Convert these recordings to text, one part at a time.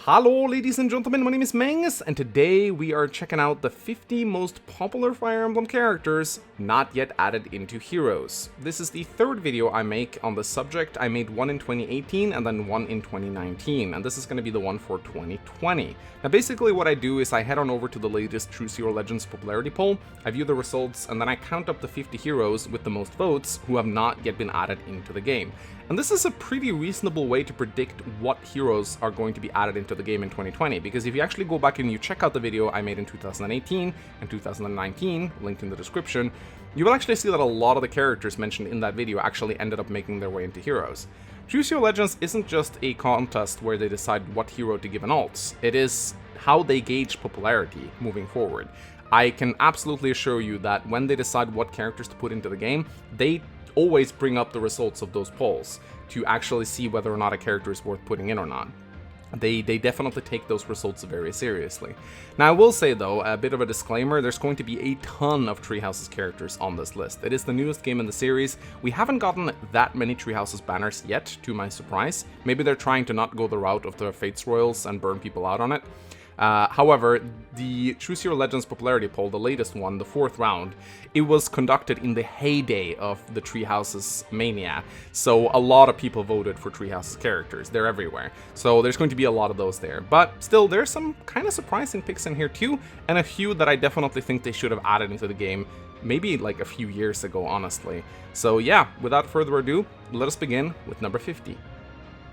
Hello ladies and gentlemen, my name is Mangus, and today we are checking out the 50 most popular Fire Emblem characters not yet added into Heroes. This is the third video I make on the subject. I made one in 2018 and then one in 2019, and this is going to be the one for 2020. Now basically what I do is I head on over to the latest Choose Your Legends popularity poll, I view the results, and then I count up the 50 heroes with the most votes who have not yet been added into the game. And this is a pretty reasonable way to predict what heroes are going to be added into the game in 2020, because if you actually go back and you check out the video I made in 2018 and 2019, linked in the description, you will actually see that a lot of the characters mentioned in that video actually ended up making their way into heroes. Choose Your Legends isn't just a contest where they decide what hero to give an alt, it is how they gauge popularity moving forward. I can absolutely assure you that when they decide what characters to put into the game, they always bring up the results of those polls to actually see whether or not a character is worth putting in or not. They definitely take those results very seriously. Now I will say though, a bit of a disclaimer, there's going to be a ton of Treehouse's characters on this list. It is the newest game in the series. We haven't gotten that many Treehouse's banners yet, to my surprise. Maybe they're trying to not go the route of the Fates Royals and burn people out on it. However, the Choose Your Legends popularity poll, the latest one, the 4th round, it was conducted in the heyday of the Treehouse's mania, so a lot of people voted for Treehouse's characters. They're everywhere, so there's going to be a lot of those there. But still, there's some kind of surprising picks in here too, and a few that I definitely think they should have added into the game, maybe like a few years ago, honestly. So yeah, without further ado, let us begin with number 50.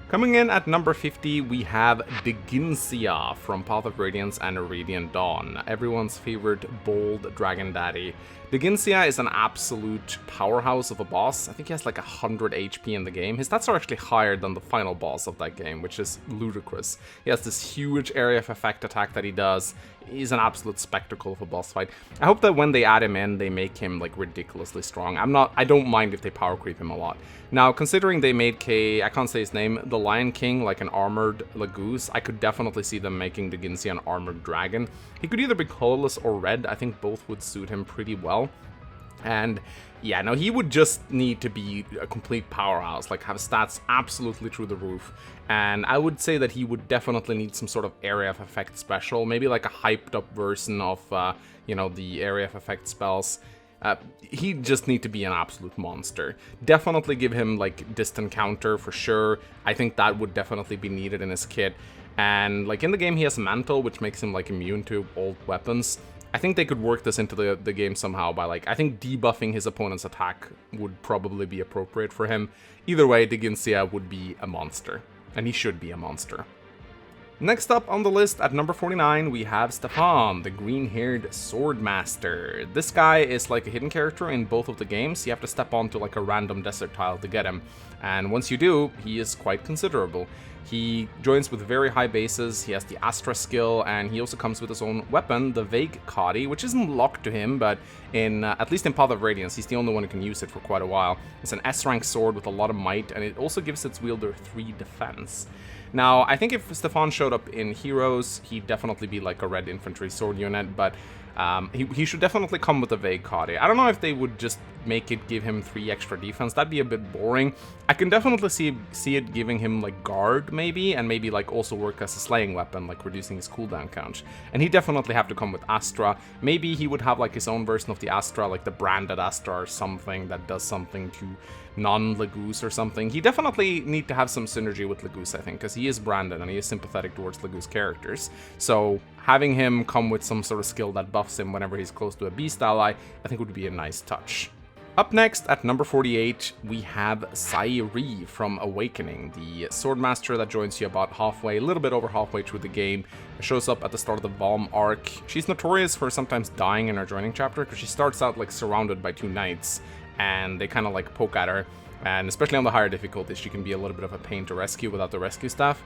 Coming in at number 50, we have Dwyer from Path of Radiance and Radiant Dawn, everyone's favorite bold dragon daddy. Dwyer is an absolute powerhouse of a boss. I think he has like 100 HP in the game. His stats are actually higher than the final boss of that game, which is ludicrous. He has this huge area of effect attack that he does. He's an absolute spectacle of a boss fight. I hope that when they add him in, they make him like ridiculously strong. I don't mind if they power creep him a lot. Now, considering they made I can't say his name, the Lion King, like an armored Lagoose, I could definitely see them making Dwyer an armored dragon. He could either be colorless or red. I think both would suit him pretty well. And yeah, no, he would just need to be a complete powerhouse, like have stats absolutely through the roof. And I would say that he would definitely need some sort of area of effect special, maybe like a hyped up version of, you know, the area of effect spells. He'd just need to be an absolute monster. Definitely give him like distant counter for sure. I think that would definitely be needed in his kit. And like in the game he has Mantle, which makes him like immune to old weapons. I think they could work this into the game somehow by like, I think debuffing his opponent's attack would probably be appropriate for him. Either way, Dwyer would be a monster, and he should be a monster. Next up on the list at number 49, we have Stephane, the green-haired swordmaster. This guy is like a hidden character in both of the games. You have to step onto like a random desert tile to get him, and once you do, he is quite considerable. He joins with very high bases, he has the Astra skill, and he also comes with his own weapon, the Vague Kadi, which isn't locked to him, but in at least in Path of Radiance, he's the only one who can use it for quite a while. It's an S-rank sword with a lot of might, and it also gives its wielder 3 defense. Now, I think if Stephane showed up in Heroes, he'd definitely be like a red infantry sword unit, but he should definitely come with a Vague Kadi. I don't know if they would just make it give him 3 extra defense. That'd be a bit boring. I can definitely see it giving him like guard maybe, and maybe like also work as a slaying weapon, like reducing his cooldown count. And he'd definitely have to come with Astra. Maybe he would have like his own version of the Astra, like the branded Astra or something that does something to non-Lagoose or something. He definitely need to have some synergy with Lagoose, I think, because he is branded and he is sympathetic towards Lagoose characters. So having him come with some sort of skill that buffs him whenever he's close to a beast ally, I think would be a nice touch. Up next, at number 48, we have Sari from Awakening, the swordmaster that joins you about halfway, a little bit over halfway through the game. Shows up at the start of the Valm arc. She's notorious for sometimes dying in her joining chapter, because she starts out like surrounded by 2 knights, and they kind of like poke at her, and especially on the higher difficulties, she can be a little bit of a pain to rescue without the rescue staff.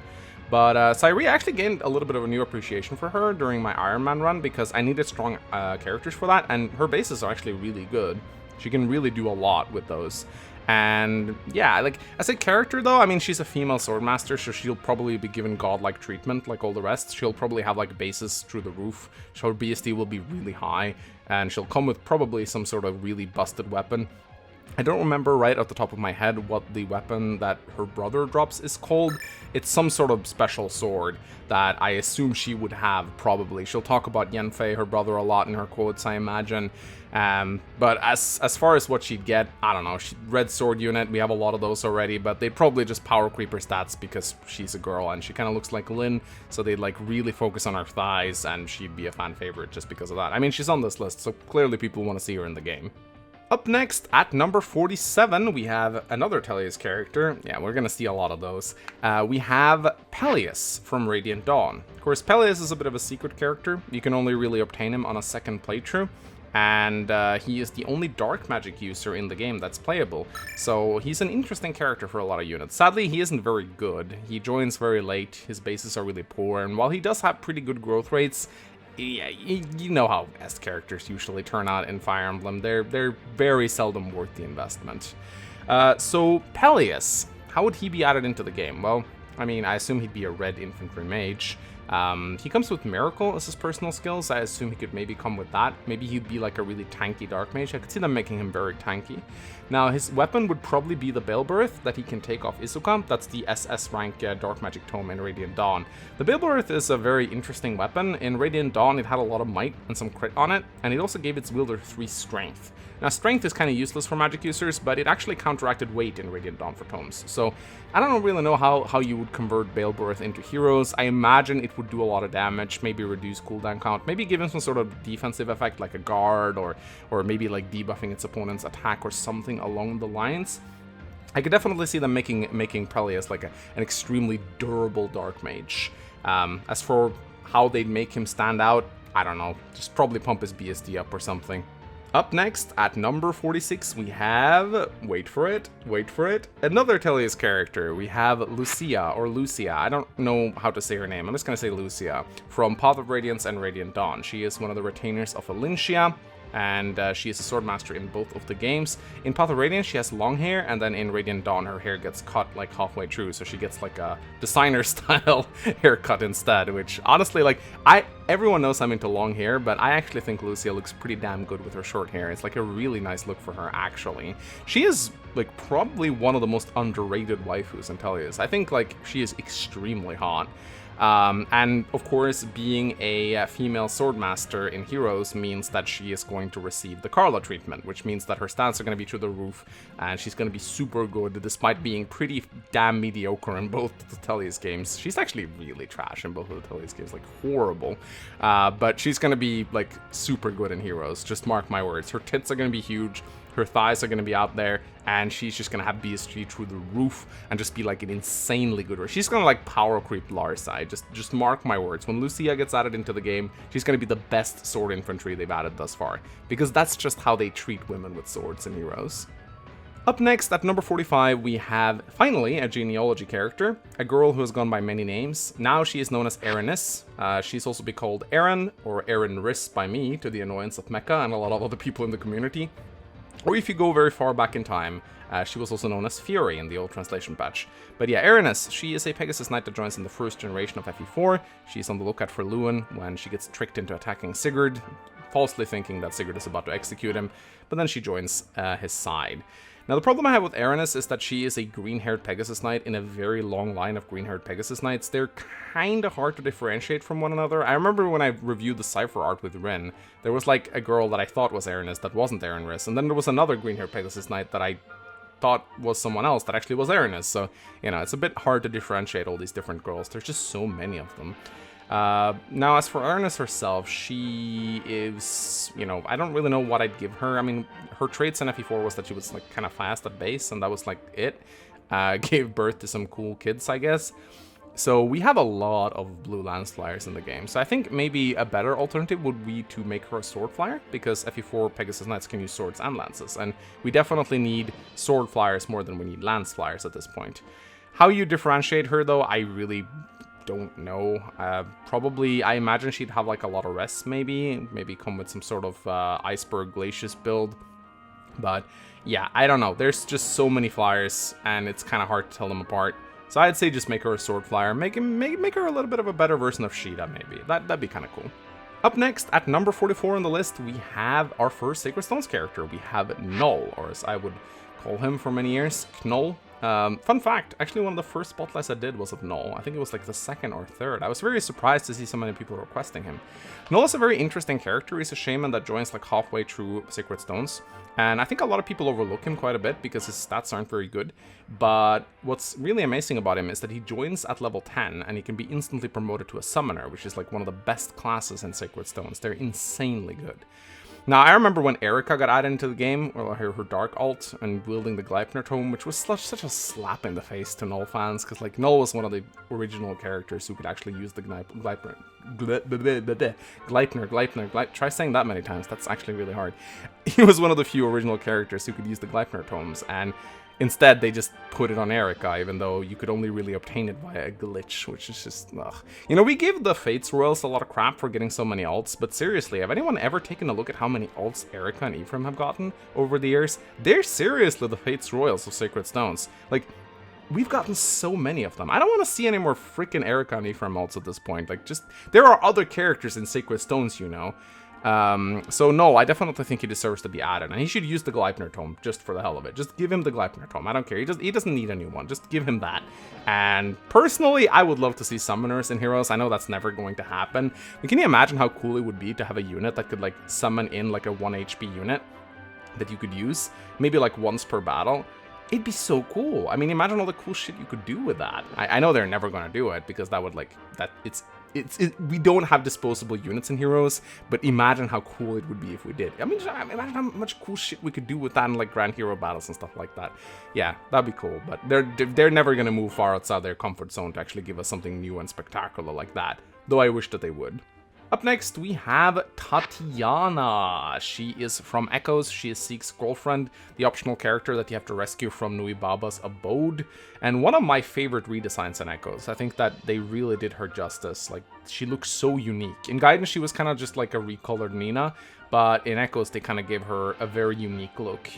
But Sari actually gained a little bit of a new appreciation for her during my Iron Man run, because I needed strong characters for that, and her bases are actually really good. She can really do a lot with those. And yeah, like as a character though, I mean, she's a female swordmaster, so she'll probably be given godlike treatment like all the rest. She'll probably have like bases through the roof. So her BSD will be really high, and she'll come with probably some sort of really busted weapon. I don't remember right off the top of my head what the weapon that her brother drops is called. It's some sort of special sword that I assume she would have, probably. She'll talk about Yenfei, her brother, a lot in her quotes, I imagine. But as far as what she'd get, I don't know. Red sword unit, we have a lot of those already, but they'd probably just power creep her stats because she's a girl and she kind of looks like Lynn, so they'd like really focus on her thighs and she'd be a fan favorite just because of that. I mean, she's on this list, so clearly people want to see her in the game. Up next, at number 47, we have another Tellius character. Yeah, we're gonna see a lot of those. We have Pelleas from Radiant Dawn. Of course, Pelleas is a bit of a secret character. You can only really obtain him on a second playthrough. And he is the only dark magic user in the game that's playable. So he's an interesting character for a lot of units. Sadly, he isn't very good. He joins very late, his bases are really poor, and while he does have pretty good growth rates, yeah, you know how S characters usually turn out in Fire Emblem. They're very seldom worth the investment. So Pelleas, how would he be added into the game? Well, I mean, I assume he'd be a red infantry mage. He comes with Miracle as his personal skills. I assume he could maybe come with that. Maybe he'd be like a really tanky dark mage. I could see them making him very tanky. Now, his weapon would probably be the Balebirth that he can take off Izuka. That's the SS rank dark magic tome in Radiant Dawn. The Balebirth is a very interesting weapon. In Radiant Dawn, it had a lot of might and some crit on it, and it also gave its wielder 3 strength. Now, strength is kind of useless for magic users, but it actually counteracted weight in Radiant Dawn for tomes. So, I don't really know how you would convert Balebirth into heroes. I imagine it would do a lot of damage, maybe reduce cooldown count, maybe give him some sort of defensive effect like a guard, or maybe like debuffing its opponent's attack or something along the lines. I could definitely see them making Pelleas like an extremely durable dark mage. As for how they'd make him stand out, I don't know. Just probably pump his BSD up or something. Up next, at number 46, we have, wait for it, another Tellius character. We have Lucia, or Lucia. I don't know how to say her name. I'm just gonna say Lucia, from Path of Radiance and Radiant Dawn. She is one of the retainers of Alincia, and she is a swordmaster in both of the games. In Path of Radiance, she has long hair, and then in Radiant Dawn, her hair gets cut like halfway through, so she gets like a designer-style haircut instead, which honestly, like, everyone knows I'm into long hair, but I actually think Lucia looks pretty damn good with her short hair. It's like a really nice look for her, actually. She is, like, probably one of the most underrated waifus in Tellius. I think, like, she is extremely hot. And of course, being a female swordmaster in Heroes means that she is going to receive the Carla treatment, which means that her stats are going to be through the roof, and she's going to be super good despite being pretty damn mediocre in both the Tellius games. She's actually really trash in both of the Tellius games, like horrible. But she's going to be like super good in Heroes, just mark my words. Her tits are going to be huge. Her thighs are going to be out there, and she's just going to have BSG through the roof and just be like an insanely good one. She's going to like power creep Larsa. Just mark my words. When Lucia gets added into the game, she's going to be the best sword infantry they've added thus far, because that's just how they treat women with swords in Heroes. Up next, at number 45, we have, finally, a genealogy character, a girl who has gone by many names. Now she is known as Eriness. She's also been called Erin, or Erin Riss by me, to the annoyance of Mecha and a lot of other people in the community. Or if you go very far back in time, she was also known as Fury in the old translation patch. But yeah, Eriness, she is a Pegasus Knight that joins in the first generation of FE4. She's on the lookout for Luan when she gets tricked into attacking Sigurd, falsely thinking that Sigurd is about to execute him, but then she joins his side. Now, the problem I have with Eriness is that she is a green-haired Pegasus Knight in a very long line of green-haired Pegasus Knights. They're kinda hard to differentiate from one another. I remember when I reviewed the Cypher art with Rin, there was like a girl that I thought was Eriness that wasn't Eriness, and then there was another green-haired Pegasus Knight that I thought was someone else that actually was Eriness. So, you know, it's a bit hard to differentiate all these different girls. There's just so many of them. Now, as for Eriness herself, she is, you know, I don't really know what I'd give her. I mean, her traits in FE4 was that she was, like, kind of fast at base, and that was, like, it. Gave birth to some cool kids, I guess. So we have a lot of blue lance flyers in the game. So I think maybe a better alternative would be to make her a sword flyer, because FE4 Pegasus Knights can use swords and lances, and we definitely need sword flyers more than we need lance flyers at this point. How you differentiate her, though, I really don't know. Probably, I imagine she'd have like a lot of rests, maybe come with some sort of iceberg glacius build. But yeah, I don't know. There's just so many flyers, and it's kind of hard to tell them apart. So I'd say just make her a sword flyer. Make her a little bit of a better version of Sheeta, maybe. That'd be kind of cool. Up next, at number 44 on the list, we have our first Sacred Stones character. We have Null, or as I would call him for many years, Knoll. Fun fact, actually one of the first spotlights I did was of Null. I think it was like the second or third. I was very surprised to see so many people requesting him. Null is a very interesting character. He's a shaman that joins like halfway through Sacred Stones. And I think a lot of people overlook him quite a bit because his stats aren't very good. But what's really amazing about him is that he joins at level 10 and he can be instantly promoted to a summoner, which is like one of the best classes in Sacred Stones. They're insanely good. Now, I remember when Erica got added into the game, or her dark alt, and wielding the Gleipnir tome, which was such a slap in the face to Null fans, because like Null was one of the original characters who could actually use the Gleipnir. Try saying that many times, that's actually really hard. He was one of the few original characters who could use the Gleipnir tomes, and instead, they just put it on Erica, even though you could only really obtain it via a glitch, which is just, ugh. You know, we give the Fates Royals a lot of crap for getting so many alts, but seriously, have anyone ever taken a look at how many alts Erica and Ephraim have gotten over the years? They're seriously the Fates Royals of Sacred Stones. Like, we've gotten so many of them. I don't want to see any more freaking Erica and Ephraim alts at this point. Like, just, there are other characters in Sacred Stones, you know. So no, I definitely think he deserves to be added, and he should use the Gleipnir tome just for the hell of it. Just give him the Gleipnir tome. I don't care. He doesn't need a new one. Just give him that. And personally, I would love to see summoners in Heroes. I know that's never going to happen. But can you imagine how cool it would be to have a unit that could like summon in like a 1 HP unit that you could use, maybe like once per battle? It'd be so cool. I mean, imagine all the cool shit you could do with that. I know they're never going to do it because that would like we don't have disposable units in Heroes, but imagine how cool it would be if we did. I mean, imagine how much cool shit we could do with that in like Grand Hero battles and stuff like that. Yeah, that'd be cool, but they're never gonna move far outside their comfort zone to actually give us something new and spectacular like that, though I wish that they would. Up next, we have Tatiana. She is from Echoes. She is Zeke's girlfriend, the optional character that you have to rescue from Nui Baba's abode, and one of my favorite redesigns in Echoes. I think that they really did her justice. Like, she looks so unique. In Guidance, she was kind of just like a recolored Nina, but in Echoes, they kind of gave her a very unique look.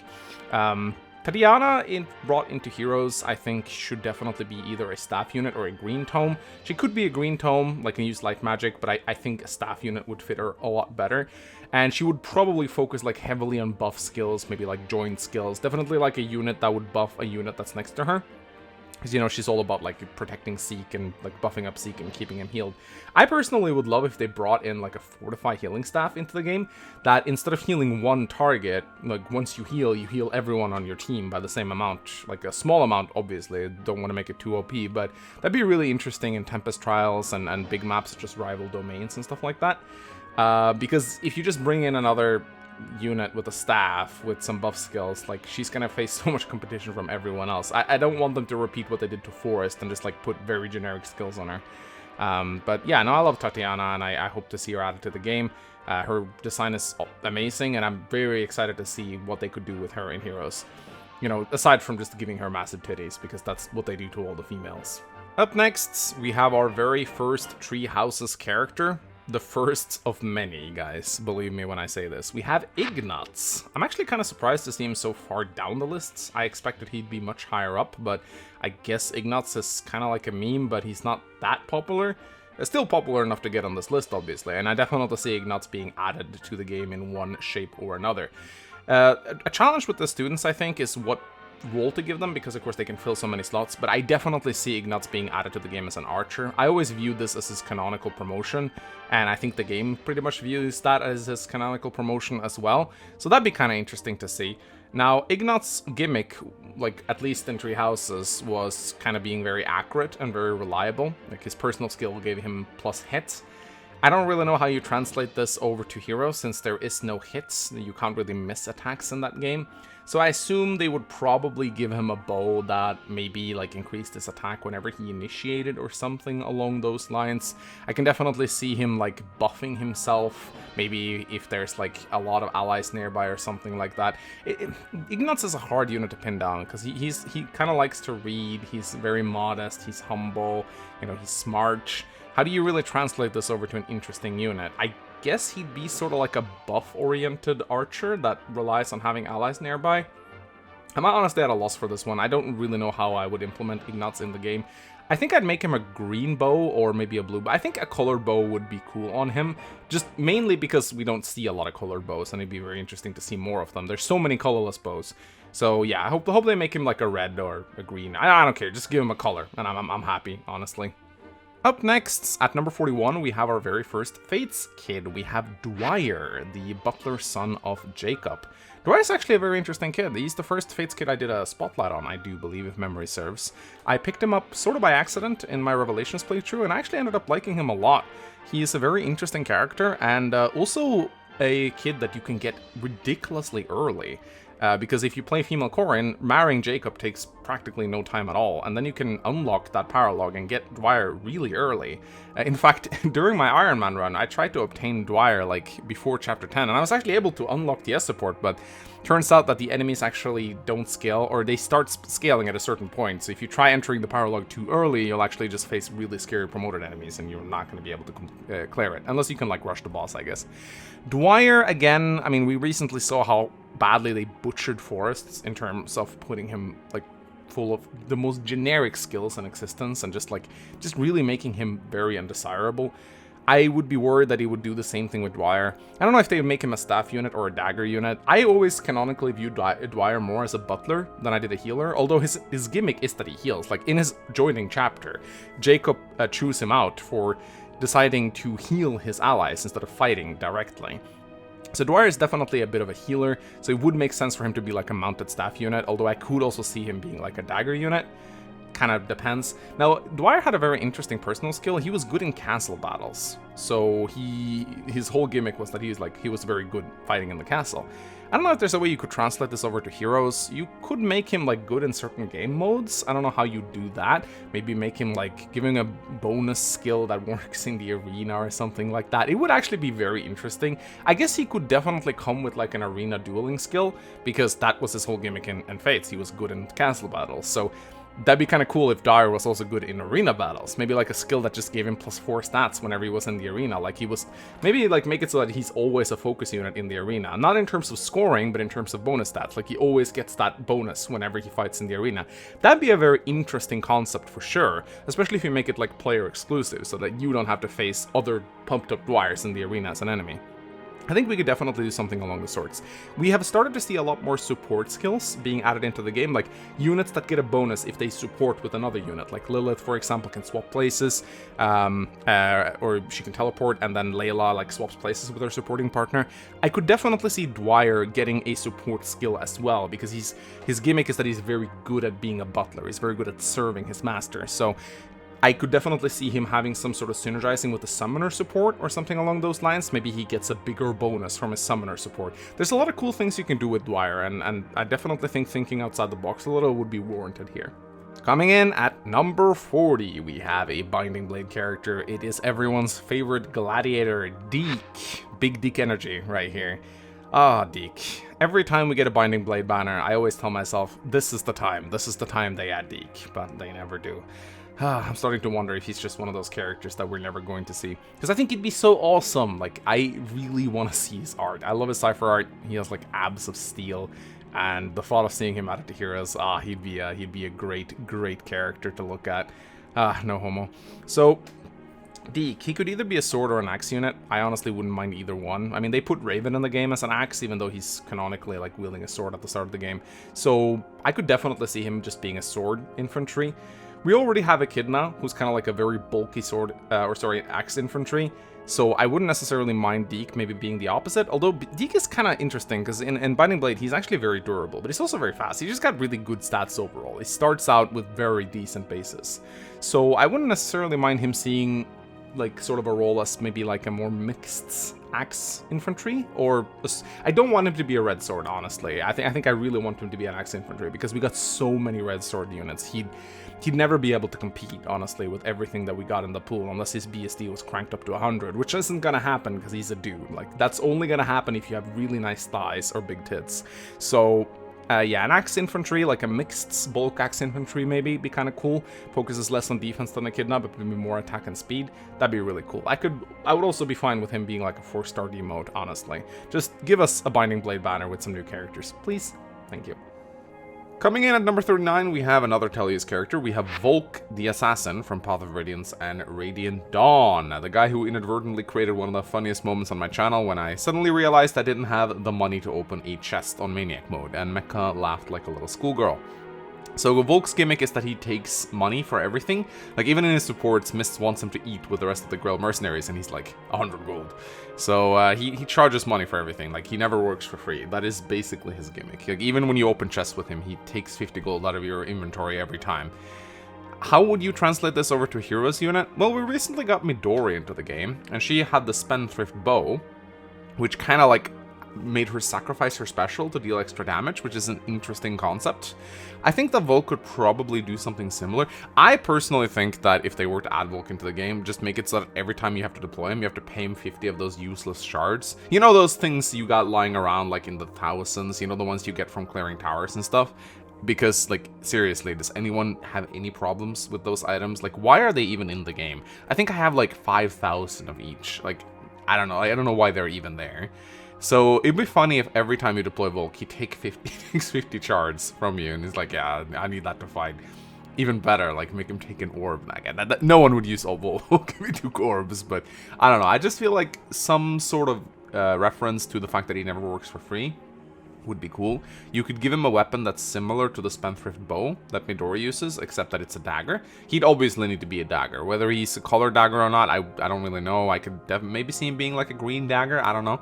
Tatiana, brought into Heroes, I think should definitely be either a staff unit or a green tome. She could be a green tome, like can use light magic, but I think a staff unit would fit her a lot better. And she would probably focus like heavily on buff skills, maybe like joint skills. Definitely like a unit that would buff a unit that's next to her. Because, you know, she's all about, like, protecting Zeke and, like, buffing up Zeke and keeping him healed. I personally would love if they brought in, like, a Fortify healing staff into the game. That instead of healing one target, like, once you heal everyone on your team by the same amount. Like, a small amount, obviously. Don't want to make it too OP, but that'd be really interesting in Tempest Trials and big maps such as Rival Domains and stuff like that. Because if you just bring in another unit with a staff with some buff skills, like, she's gonna face so much competition from everyone else. I don't want them to repeat what they did to Forest and just like put very generic skills on her. But yeah, no, I love Tatiana, and I hope to see her added to the game. Her design is amazing, and I'm very excited to see what they could do with her in Heroes. You know, aside from just giving her massive titties, because that's what they do to all the females. Up next, we have our very first Tree Houses character. The first of many, guys, believe me when I say this. We have Ignatz. I'm actually kind of surprised to see him so far down the lists. I expected he'd be much higher up, but I guess Ignatz is kind of like a meme, but he's not that popular. Still popular enough to get on this list, obviously, and I definitely see Ignatz being added to the game in one shape or another. A challenge with the students, I think, is what role to give them, because of course they can fill so many slots, but I definitely see Ignatz being added to the game as an archer. I always viewed this as his canonical promotion, and I think the game pretty much views that as his canonical promotion as well, so that'd be kind of interesting to see. Now, Ignatz's gimmick, like at least in Tree Houses, was kind of being very accurate and very reliable. Like, his personal skill gave him plus hits. I don't really know how you translate this over to Heroes, since there is no hits. You can't really miss attacks in that game. So I assume they would probably give him a bow that maybe like increased his attack whenever he initiated or something along those lines. I can definitely see him like buffing himself, maybe if there's like a lot of allies nearby or something like that. Ignatz is a hard unit to pin down, because he kind of likes to read, he's very modest, he's humble, you know, he's smart. How do you really translate this over to an interesting unit? I guess he'd be sort of like a buff-oriented archer that relies on having allies nearby. I'm honestly at a loss for this one. I don't really know how I would implement Ignatz in the game. I think I'd make him a green bow or maybe a blue bow. I think a colored bow would be cool on him, just mainly because we don't see a lot of colored bows, and it'd be very interesting to see more of them. There's so many colorless bows. So yeah, I hope they make him like a red or a green. I don't care, just give him a color, and I'm happy, honestly. Up next, at number 41, we have our very first Fates kid. We have Dwyer, the butler son of Jacob. Dwyer's actually a very interesting kid. He's the first Fates kid I did a spotlight on, I do believe, if memory serves. I picked him up sort of by accident in my Revelations playthrough, and I actually ended up liking him a lot. He's a very interesting character, and also a kid that you can get ridiculously early. Because if you play female Corin, marrying Jacob takes practically no time at all, and then you can unlock that paralog and get Dwyer really early. In fact, during my Iron Man run, I tried to obtain Dwyer like before chapter 10, and I was actually able to unlock the S support, but turns out that the enemies actually don't scale, or they start scaling at a certain point. So if you try entering the paralog too early, you'll actually just face really scary promoted enemies, and you're not going to be able to clear it, unless you can like rush the boss, I guess. Dwyer, again, I mean, we recently saw how badly they butchered Forests in terms of putting him like full of the most generic skills in existence, and just really making him very undesirable. I would be worried that he would do the same thing with Dwyer. I don't know if they would make him a staff unit or a dagger unit. I always canonically view Dwyer more as a butler than I did a healer, although his gimmick is that he heals. Like in his joining chapter, Jacob chews him out for deciding to heal his allies instead of fighting directly. So Dwyer is definitely a bit of a healer, so it would make sense for him to be like a mounted staff unit, although I could also see him being like a dagger unit. Kind of depends. Now, Dwyer had a very interesting personal skill. He was good in castle battles. So his whole gimmick was that he was very good fighting in the castle. I don't know if there's a way you could translate this over to heroes. You could make him like good in certain game modes. I don't know how you do that. Maybe make him like giving a bonus skill that works in the arena or something like that. It would actually be very interesting. I guess he could definitely come with like an arena dueling skill, because that was his whole gimmick in Fates. He was good in castle battles. So that'd be kind of cool if Dwyer was also good in arena battles. Maybe like a skill that just gave him +4 stats whenever he was in the arena. Like he was, maybe like make it so that he's always a focus unit in the arena. Not in terms of scoring, but in terms of bonus stats. Like he always gets that bonus whenever he fights in the arena. That'd be a very interesting concept for sure. Especially if you make it like player exclusive, so that you don't have to face other pumped up Dwyers in the arena as an enemy. I think we could definitely do something along the sorts. We have started to see a lot more support skills being added into the game, like units that get a bonus if they support with another unit. Like Lilith, for example, can swap places, or she can teleport, and then Layla like swaps places with her supporting partner. I could definitely see Dwyer getting a support skill as well, because his gimmick is that he's very good at being a butler. He's very good at serving his master. So I could definitely see him having some sort of synergizing with the summoner support or something along those lines. Maybe he gets a bigger bonus from his summoner support. There's a lot of cool things you can do with Dwyer, and I definitely think thinking outside the box a little would be warranted here. Coming in at number 40, we have a Binding Blade character. It is everyone's favorite gladiator, Deke. Big Deke energy right here. Ah, Deke. Every time we get a Binding Blade banner, I always tell myself, this is the time they add Deke, but they never do. I'm starting to wonder if he's just one of those characters that we're never going to see. Because I think he'd be so awesome. Like, I really want to see his art. I love his cipher art. He has, like, abs of steel. And the thought of seeing him added to Heroes, he'd be a great character to look at. No homo. So, Deke, he could either be a sword or an axe unit. I honestly wouldn't mind either one. I mean, they put Raven in the game as an axe, even though he's canonically, like, wielding a sword at the start of the game. So, I could definitely see him just being a sword infantry. We already have a kid now who's kind of like a very bulky axe infantry, so I wouldn't necessarily mind Deke maybe being the opposite, although Deke is kind of interesting because in Binding Blade he's actually very durable, but he's also very fast. He just got really good stats overall. He starts out with very decent bases, so I wouldn't necessarily mind him seeing like sort of a role as maybe like a more mixed axe infantry, or I don't want him to be a red sword, honestly. I think I really want him to be an axe infantry because we got so many red sword units. He'd never be able to compete, honestly, with everything that we got in the pool unless his BSD was cranked up to 100, which isn't gonna happen because he's a dude. Like, that's only gonna happen if you have really nice thighs or big tits. So yeah, an axe infantry, like a mixed bulk axe infantry maybe, be kind of cool. Focuses less on defense than Echidna, but maybe more attack and speed. That'd be really cool. I would also be fine with him being like a 4-star demote, honestly. Just give us a Binding Blade banner with some new characters, please. Thank you. Coming in at number 39, we have another Tellius character. We have Volk, the Assassin from Path of Radiance and Radiant Dawn. The guy who inadvertently created one of the funniest moments on my channel when I suddenly realized I didn't have the money to open a chest on Maniac mode, and Mecha laughed like a little schoolgirl. So Volk's gimmick is that he takes money for everything. Like, even in his supports, Mist wants him to eat with the rest of the Grail mercenaries, and he's like, 100 gold. So he charges money for everything. Like, he never works for free. That is basically his gimmick. Like, even when you open chests with him, he takes 50 gold out of your inventory every time. How would you translate this over to a heroes unit? Well, we recently got Midori into the game, and she had the Spendthrift bow, which kind of like made her sacrifice her special to deal extra damage, which is an interesting concept. I think that Volk could probably do something similar. I personally think that if they were to add Volk into the game, just make it so that every time you have to deploy him, you have to pay him 50 of those useless shards. You know, those things you got lying around like in the thousands, you know, the ones you get from clearing towers and stuff? Because, like, seriously, does anyone have any problems with those items? Like, why are they even in the game? I think I have like 5,000 of each. Like, I don't know why they're even there. So it'd be funny if every time you deploy Volk, he takes 50 shards from you, and he's like, yeah, I need that to fight. Even better, like, make him take an orb. Like, no one would use Volk. Give me 2 orbs, but I don't know. I just feel like some sort of reference to the fact that he never works for free would be cool. You could give him a weapon that's similar to the Spendthrift bow that Midori uses, except that it's a dagger. He'd obviously need to be a dagger. Whether he's a color dagger or not, I don't really know. I could maybe see him being like a green dagger, I don't know.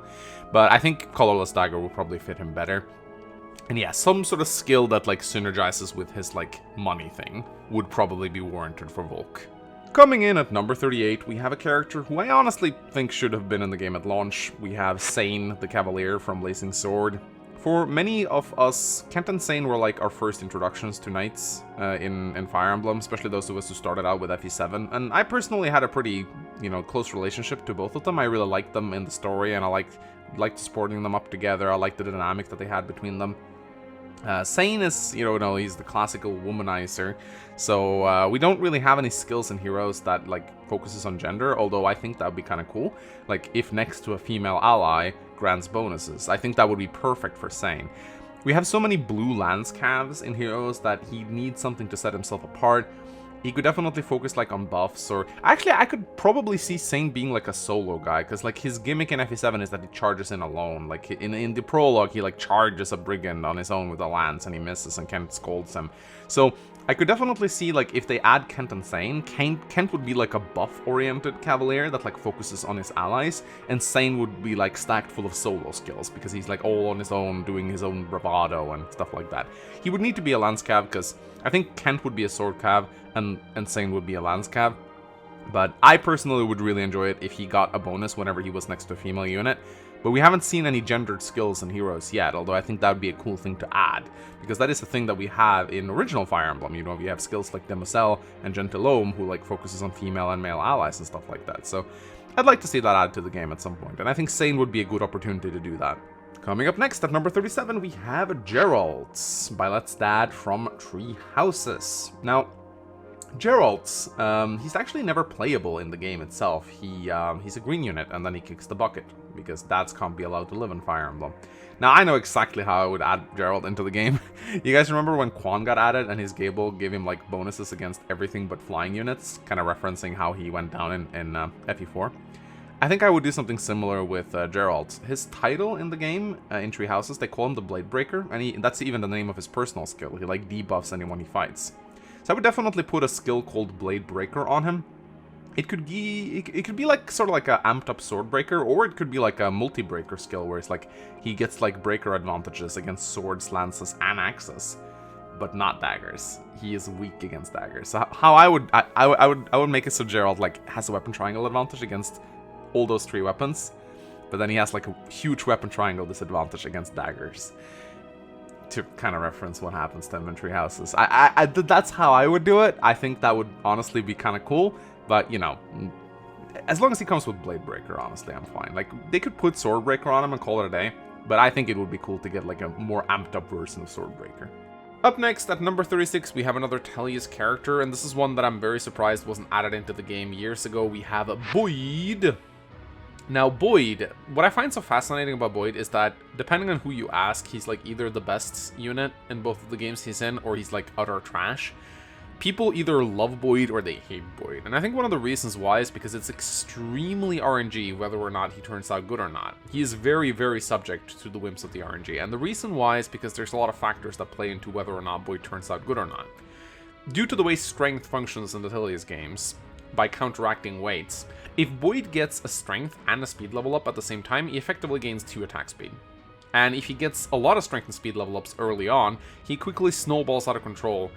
But I think colorless dagger would probably fit him better. And yeah, some sort of skill that like synergizes with his like money thing would probably be warranted for Volk. Coming in at number 38, we have a character who I honestly think should have been in the game at launch. We have Sane, the Cavalier from Blazing Sword. For many of us, Kent and Sane were like our first introductions to knights in Fire Emblem, especially those of us who started out with FE7. And I personally had a pretty, close relationship to both of them. I really liked them in the story, and I liked supporting them up together. I liked the dynamic that they had between them. Sane is, he's the classical womanizer, so we don't really have any skills in heroes that, like, focuses on gender, although I think that would be kind of cool. Like, if next to a female ally grants bonuses, I think that would be perfect for Sane. We have so many blue lance calves in heroes that he needs something to set himself apart. He could definitely focus like on buffs, or actually I could probably see Sane being like a solo guy, because like his gimmick in FE7 is that he charges in alone. Like in the prologue, he like charges a brigand on his own with a lance and he misses and Kent scolds him. So I could definitely see, like, if they add Kent and Sane, Kent would be like a buff-oriented cavalier that like focuses on his allies, and Sane would be like stacked full of solo skills because he's like all on his own, doing his own bravado and stuff like that. He would need to be a lance cav because I think Kent would be a sword cav and Sane would be a lance cav. But I personally would really enjoy it if he got a bonus whenever he was next to a female unit. But we haven't seen any gendered skills in heroes yet, although I think that would be a cool thing to add, because that is a thing that we have in original Fire Emblem. We have skills like Demoiselle and Gentilhomme, who like focuses on female and male allies and stuff like that. So I'd like to see that added to the game at some point, and I think Sane would be a good opportunity to do that. Coming up next at number 37, we have Gerald, Byleth's dad from Tree Houses. Now, Gerald's, he's actually never playable in the game itself. He's a green unit, and then he kicks the bucket, because dads can't be allowed to live in Fire Emblem. Now, I know exactly how I would add Gerald into the game. You guys remember when Quan got added, and his Gable gave him, like, bonuses against everything but flying units? Kind of referencing how he went down in FE4. I think I would do something similar with Gerald. His title in the game, in Tree Houses, they call him the Blade Breaker, and that's even the name of his personal skill. He, like, debuffs anyone he fights. So I would definitely put a skill called Blade Breaker on him. It could be like sort of like a amped up Sword Breaker, or it could be like a multi-breaker skill where it's like he gets like breaker advantages against swords, lances, and axes, but not daggers. He is weak against daggers. So how I would make it so Gerald like has a weapon triangle advantage against all those 3 weapons, but then he has like a huge weapon triangle disadvantage against daggers. To kind of reference what happens to him in Tree Houses. That's how I would do it. I think that would honestly be kind of cool, but as long as he comes with Blade Breaker, honestly, I'm fine. Like, they could put Sword Breaker on him and call it a day, but I think it would be cool to get like a more amped up version of Sword Breaker. Up next, at number 36, we have another Tellius character, and this is one that I'm very surprised wasn't added into the game years ago. We have Boyd. Now, Boyd, what I find so fascinating about Boyd is that, depending on who you ask, he's like either the best unit in both of the games he's in, or he's like utter trash. People either love Boyd or they hate Boyd, and I think one of the reasons why is because it's extremely RNG whether or not he turns out good or not. He is very, very subject to the whims of the RNG, and the reason why is because there's a lot of factors that play into whether or not Boyd turns out good or not. Due to the way strength functions in the Tilius games, by counteracting weights, if Boyd gets a strength and a speed level up at the same time, he effectively gains 2 attack speed. And if he gets a lot of strength and speed level ups early on, he quickly snowballs out of control,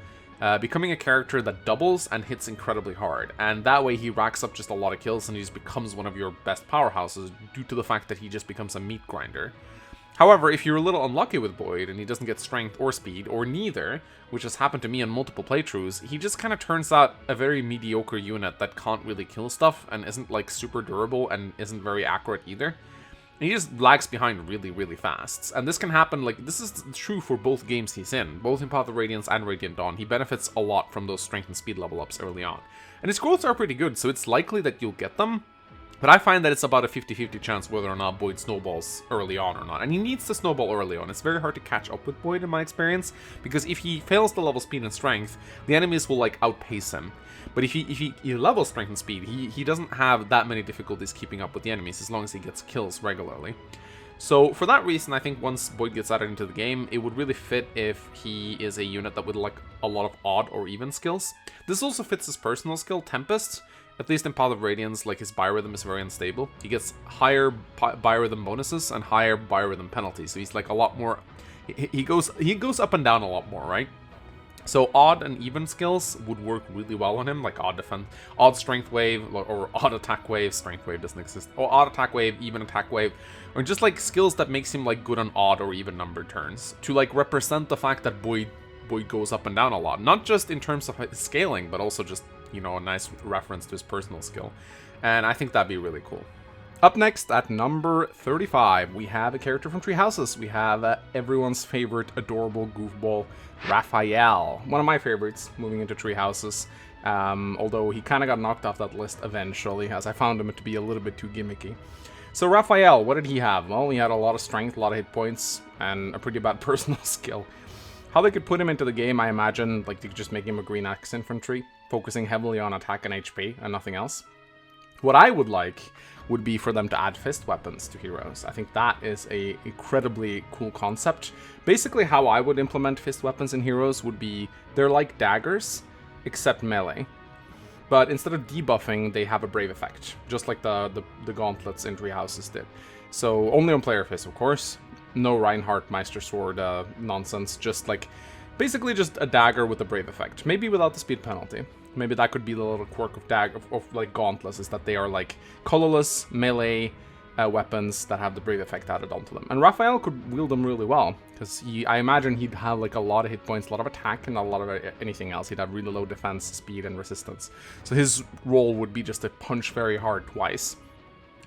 becoming a character that doubles and hits incredibly hard. And that way he racks up just a lot of kills and he just becomes one of your best powerhouses due to the fact that he just becomes a meat grinder. However, if you're a little unlucky with Boyd and he doesn't get strength or speed, or neither, which has happened to me on multiple playthroughs, he just kind of turns out a very mediocre unit that can't really kill stuff and isn't like super durable and isn't very accurate either. And he just lags behind really, really fast. And this can happen, like, this is true for both games he's in, both in Path of Radiance and Radiant Dawn. He benefits a lot from those strength and speed level ups early on. And his growths are pretty good, so it's likely that you'll get them. But I find that it's about a 50-50 chance whether or not Boyd snowballs early on or not. And he needs to snowball early on. It's very hard to catch up with Boyd in my experience, because if he fails to level speed and strength, the enemies will like outpace him. But if he levels strength and speed, he doesn't have that many difficulties keeping up with the enemies as long as he gets kills regularly. So for that reason, I think once Boyd gets added into the game, it would really fit if he is a unit that would like a lot of odd or even skills. This also fits his personal skill, Tempest. At least in Path of Radiance, like, his biorhythm is very unstable. He gets higher biorhythm bonuses and higher biorhythm penalties, so he's like a lot more... He goes up and down a lot more, right? So odd and even skills would work really well on him, like odd strength wave, or odd attack wave. Strength wave doesn't exist. Or odd attack wave, even attack wave, or just like skills that makes him like good on odd or even numbered turns to like represent the fact that Boyd goes up and down a lot, not just in terms of scaling, but also just, you know, a nice reference to his personal skill. And I think that'd be really cool. Up next, at number 35, we have a character from Tree Houses. We have everyone's favorite adorable goofball, Raphael. One of my favorites moving into Tree Houses. Although he kind of got knocked off that list eventually, as I found him to be a little bit too gimmicky. So Raphael, what did he have? Well, he had a lot of strength, a lot of hit points, and a pretty bad personal skill. How they could put him into the game, I imagine, like, they could just make him a green axe infantry, focusing heavily on attack and HP and nothing else. What I would like would be for them to add fist weapons to heroes. I think that is a incredibly cool concept. Basically, how I would implement fist weapons in heroes would be, they're like daggers, except melee. But instead of debuffing, they have a brave effect, just like the gauntlets in Tree Houses did. So only on player fists, of course. No Reinhardt Meister Sword nonsense, just like, basically just a dagger with a brave effect. Maybe without the speed penalty. Maybe that could be the little quirk of like gauntlets, is that they are like colorless melee weapons that have the brave effect added onto them. And Raphael could wield them really well, because I imagine he'd have like a lot of hit points, a lot of attack, and not a lot of anything else. He'd have really low defense, speed, and resistance. So his role would be just to punch very hard twice.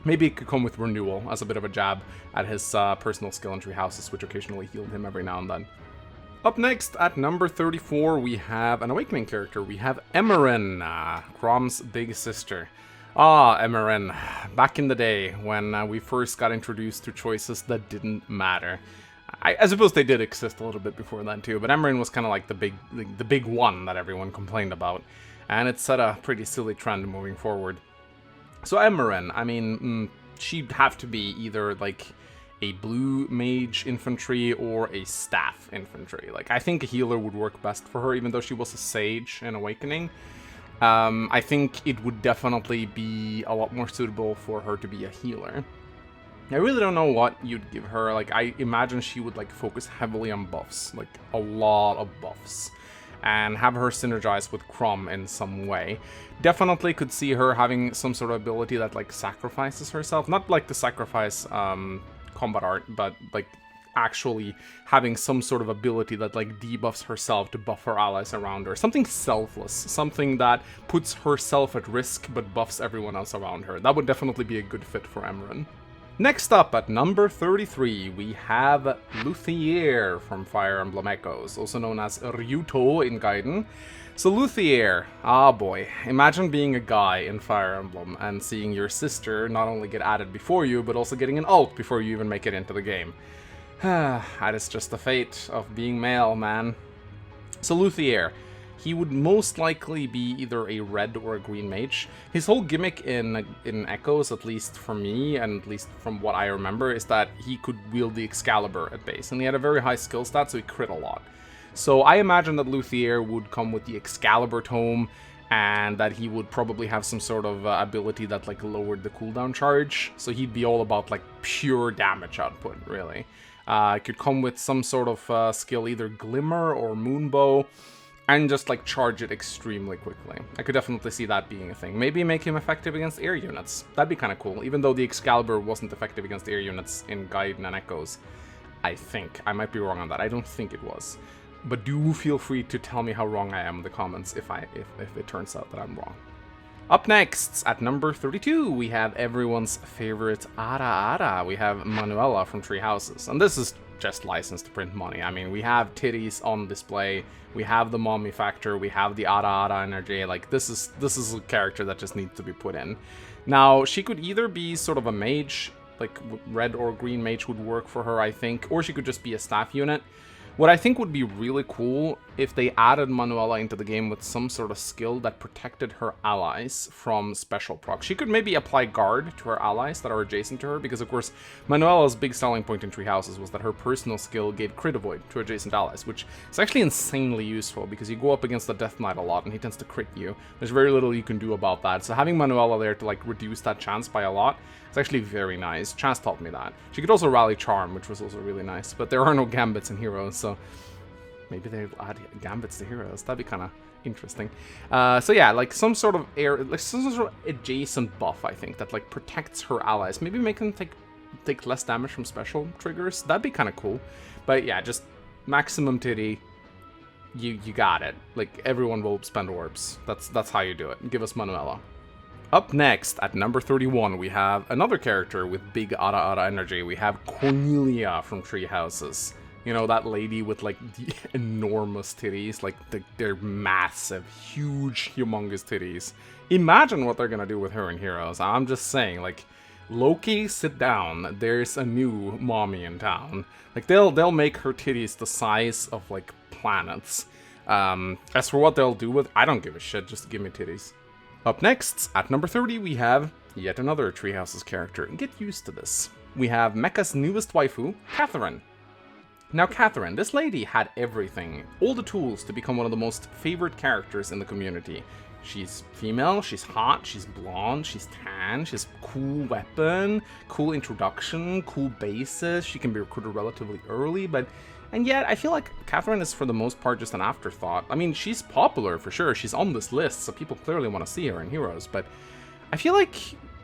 Maybe it could come with Renewal as a bit of a jab at his personal skill in Tree Houses, which occasionally healed him every now and then. Up next, at number 34, we have an Awakening character. We have Erin, Crom's big sister. Erin, back in the day when we first got introduced to choices that didn't matter. I suppose they did exist a little bit before then too, but Erin was kind of like the big one that everyone complained about. And it set a pretty silly trend moving forward. So Erin, I mean, she'd have to be either like a blue mage infantry or a staff infantry. Like, I think a healer would work best for her, even though she was a sage in Awakening. I think it would definitely be a lot more suitable for her to be a healer. I really don't know what you'd give her. Like, I imagine she would like focus heavily on buffs, like a lot of buffs, and have her synergize with Crom in some way. Definitely could see her having some sort of ability that like sacrifices herself, not like the sacrifice combat art, but like actually having some sort of ability that like debuffs herself to buff her allies around her. Something selfless, something that puts herself at risk but buffs everyone else around her. That would definitely be a good fit for Erin. Next up, at number 33, we have Lucia from Fire Emblem Echoes, also known as Ryuto in Gaiden. So Luthier, ah boy, imagine being a guy in Fire Emblem and seeing your sister not only get added before you, but also getting an ult before you even make it into the game. That is just the fate of being male, man. So Luthier, he would most likely be either a red or a green mage. His whole gimmick in Echoes, at least for me, and at least from what I remember, is that he could wield the Excalibur at base, and he had a very high skill stat, so he crit a lot. So I imagine that Luthier would come with the Excalibur tome, and that he would probably have some sort of ability that like lowered the cooldown charge. So he'd be all about like pure damage output, really. It could come with some sort of skill, either Glimmer or Moonbow, and just like charge it extremely quickly. I could definitely see that being a thing. Maybe make him effective against air units. That'd be kind of cool, even though the Excalibur wasn't effective against air units in Gaiden and Echoes. I think. I might be wrong on that. I don't think it was. But do feel free to tell me how wrong I am in the comments if it turns out that I'm wrong. Up next, at number 32, we have everyone's favorite Ara. We have Manuela from Three Houses. And this is just licensed to print money. I mean, we have titties on display, we have the mommy factor, we have the Ara energy. Like, this is a character that just needs to be put in. Now, she could either be sort of a mage, like red or green mage would work for her, I think, or she could just be a staff unit. What I think would be really cool if they added Manuela into the game with some sort of skill that protected her allies from special proc. She could maybe apply guard to her allies that are adjacent to her, because of course Manuela's big selling point in Three Houses was that her personal skill gave crit avoid to adjacent allies, which is actually insanely useful because you go up against the Death Knight a lot and he tends to crit you. There's very little you can do about that, so having Manuela there to like reduce that chance by a lot, it's actually very nice. Chance taught me that. She could also rally Charm, which was also really nice, but there are no Gambits in Heroes, so maybe they'll add Gambits to Heroes. That'd be kind of interesting. So yeah, like some sort of some sort of adjacent buff, I think, that like protects her allies. Maybe make them take less damage from special triggers. That'd be kind of cool. But yeah, just maximum titty. You got it. Like, everyone will spend orbs. That's how you do it. Give us Manuela. Up next, at number 31, we have another character with big Ara energy. We have Cornelia from Three Houses. You know, that lady with, like, the enormous titties. Like, they're massive, huge, humongous titties. Imagine what they're gonna do with her in Heroes. I'm just saying, like, Loki, sit down. There's a new mommy in town. Like, they'll make her titties the size of, like, planets. As for what they'll do with, I don't give a shit, just give me titties. Up next, at number 30, we have yet another Three Houses character. Get used to this. We have Mecha's newest waifu, Katherine. Now Katherine, this lady had everything, all the tools to become one of the most favorite characters in the community. She's female, she's hot, she's blonde, she's tan, she's cool weapon, cool introduction, cool bases, she can be recruited relatively early, and yet I feel like Katherine is for the most part just an afterthought. I mean, she's popular for sure, she's on this list, so people clearly want to see her in Heroes, but I feel like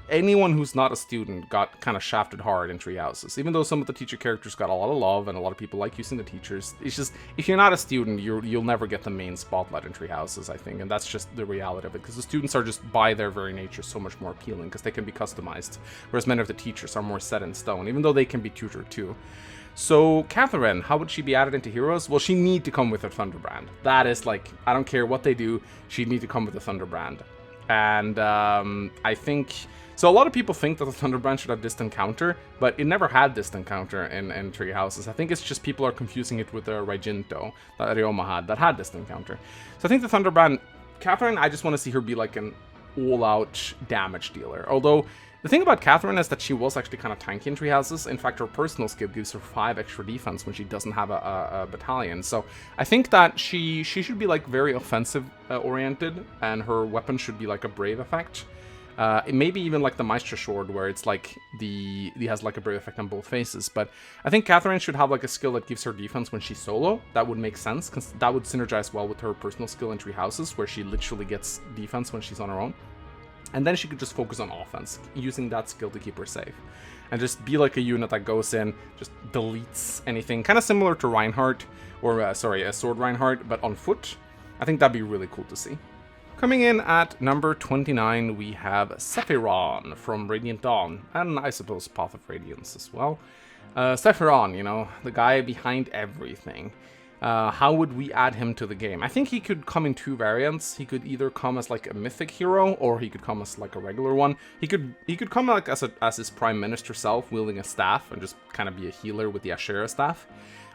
anyone who's not a student got kind of shafted hard in Three Houses. Even though some of the teacher characters got a lot of love and a lot of people like using the teachers, it's just, if you're not a student, you'll never get the main spotlight in Three Houses, I think, and that's just the reality of it, because the students are just, by their very nature, so much more appealing, because they can be customized, whereas many of the teachers are more set in stone, even though they can be tutored too. So, Katherine, how would she be added into Heroes? Well, she need to come with her Thunderbrand. That is, like, I don't care what they do, she'd need to come with a Thunderbrand. And, I think... So a lot of people think that the Thunderbrand should have distant counter, but it never had distant counter in Three Houses. I think it's just people are confusing it with the Raijinto that Ryoma had distant counter. So I think the Thunderbrand... Katherine, I just want to see her be like an all-out damage dealer. Although, the thing about Katherine is that she was actually kind of tanky in Three Houses. In fact, her personal skill gives her 5 extra defense when she doesn't have a battalion. So I think that she should be like very offensive oriented, and her weapon should be like a brave effect. Maybe even like the Maestro Sword, where it's like he has like a brave effect on both faces. But I think Katherine should have like a skill that gives her defense when she's solo. That would make sense, because that would synergize well with her personal skill in Three Houses, where she literally gets defense when she's on her own. And then she could just focus on offense, using that skill to keep her safe. And just be like a unit that goes in, just deletes anything. Kind of similar to Reinhardt, or Sword Reinhardt, but on foot. I think that'd be really cool to see. Coming in at number 29, we have Stephane from Radiant Dawn, and I suppose Path of Radiance as well. Stephane, you know, the guy behind everything. How would we add him to the game? I think he could come in 2 variants. He could either come as like a mythic hero, or he could come as like a regular one. He could come like as his prime minister self, wielding a staff and just kind of be a healer with the Ashera staff,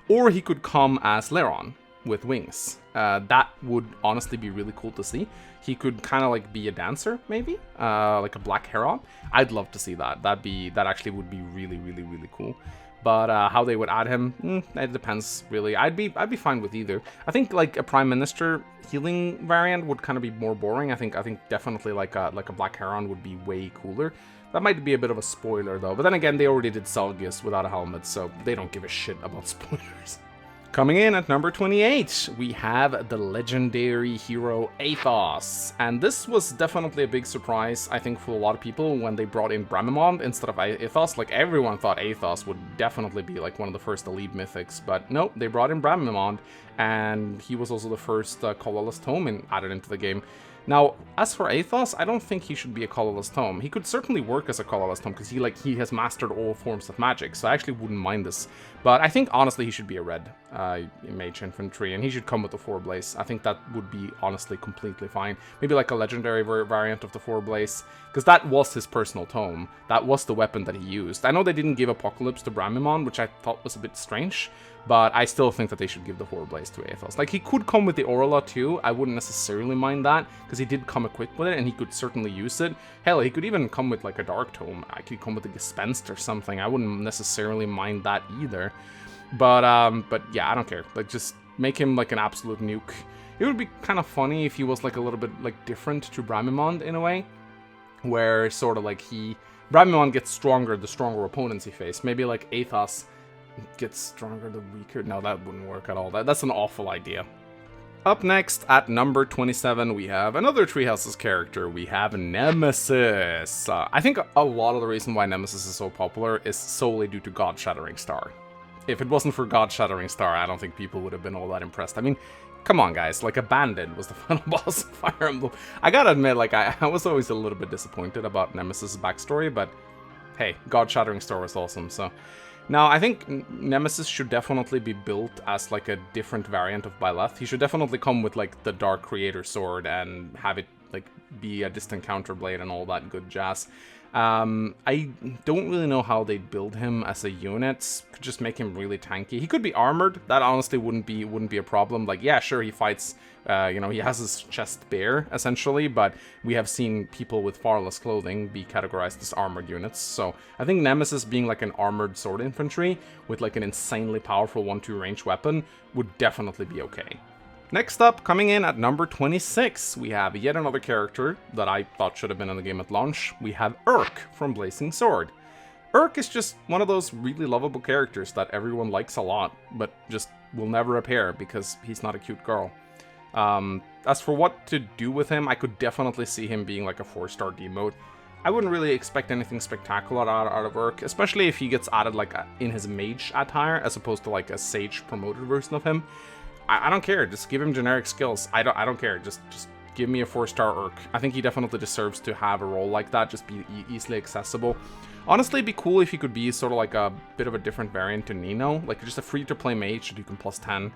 or he could come as Leonie with wings. That would honestly be really cool to see. He could kind of like be a dancer, maybe, like a black Herod. I'd love to see that. That actually would be really, really, really cool. But how they would add him, it depends, really. I'd be fine with either. I think like a Prime Minister healing variant would kind of be more boring. I think definitely like a Black Heron would be way cooler. That might be a bit of a spoiler though. But then again, they already did Salgius without a helmet, so they don't give a shit about spoilers. Coming in at number 28, we have the legendary hero Athos. And this was definitely a big surprise, I think, for a lot of people when they brought in Bramimond instead of Athos. Like, everyone thought Athos would definitely be like one of the first elite mythics, but nope, they brought in Bramimond, and he was also the first colorless tome added into the game. Now, as for Athos, I don't think he should be a colorless tome. He could certainly work as a colorless tome because he has mastered all forms of magic, so I actually wouldn't mind this. But I think honestly he should be a red mage infantry, and he should come with the 4-blaze. I think that would be honestly completely fine. Maybe like a legendary variant of the 4-blaze, because that was his personal tome. That was the weapon that he used. I know they didn't give Apocalypse to Bramimond, which I thought was a bit strange, but I still think that they should give the 4-blaze to Athos. Like, he could come with the Orla too. I wouldn't necessarily mind that, because he did come equipped with it, and he could certainly use it. Hell, he could even come with like a Dark Tome. I could come with a Gespenst or something. I wouldn't necessarily mind that either. But yeah, I don't care. Like, just make him like an absolute nuke. It would be kind of funny if he was like a little bit like different to Bramimond in a way, where sort of like Bramimond gets stronger the stronger opponents he faces. Maybe like Athos gets stronger the weaker. No, that wouldn't work at all. That's an awful idea. Up next, at number 27, we have another Treehouse's character. We have Nemesis. I think a lot of the reason why Nemesis is so popular is solely due to God-Shattering Star. If it wasn't for God-Shattering Star, I don't think people would have been all that impressed. I mean, come on, guys. Like, a bandit was the final boss of Fire Emblem. I gotta admit, like, I was always a little bit disappointed about Nemesis' backstory, but hey, God-Shattering Star was awesome, so... Now, I think Nemesis should definitely be built as, like, a different variant of Byleth. He should definitely come with, like, the Dark Creator Sword and have it, like, be a distant counterblade and all that good jazz. I don't really know how they'd build him as a unit. Could just make him really tanky. He could be armored. That honestly wouldn't be a problem. Like, yeah, sure, he fights, you know, he has his chest bare, essentially, but we have seen people with far less clothing be categorized as armored units. So I think Nemesis being like an armored sword infantry with like an insanely powerful 1-2 range weapon would definitely be okay. Next up, coming in at number 26, we have yet another character that I thought should have been in the game at launch. We have Urk from Blazing Sword. Urk is just one of those really lovable characters that everyone likes a lot, but just will never appear because he's not a cute girl. As for what to do with him, I could definitely see him being like a 4-star demote. I wouldn't really expect anything spectacular out of Urk, especially if he gets added like in his mage attire as opposed to like a sage promoted version of him. I don't care, just give him generic skills. I don't care, just give me a 4-star Urk. I think he definitely deserves to have a role like that, just be easily accessible. Honestly, it'd be cool if he could be sort of like a bit of a different variant to Nino, like just a free-to-play mage that you can plus 10.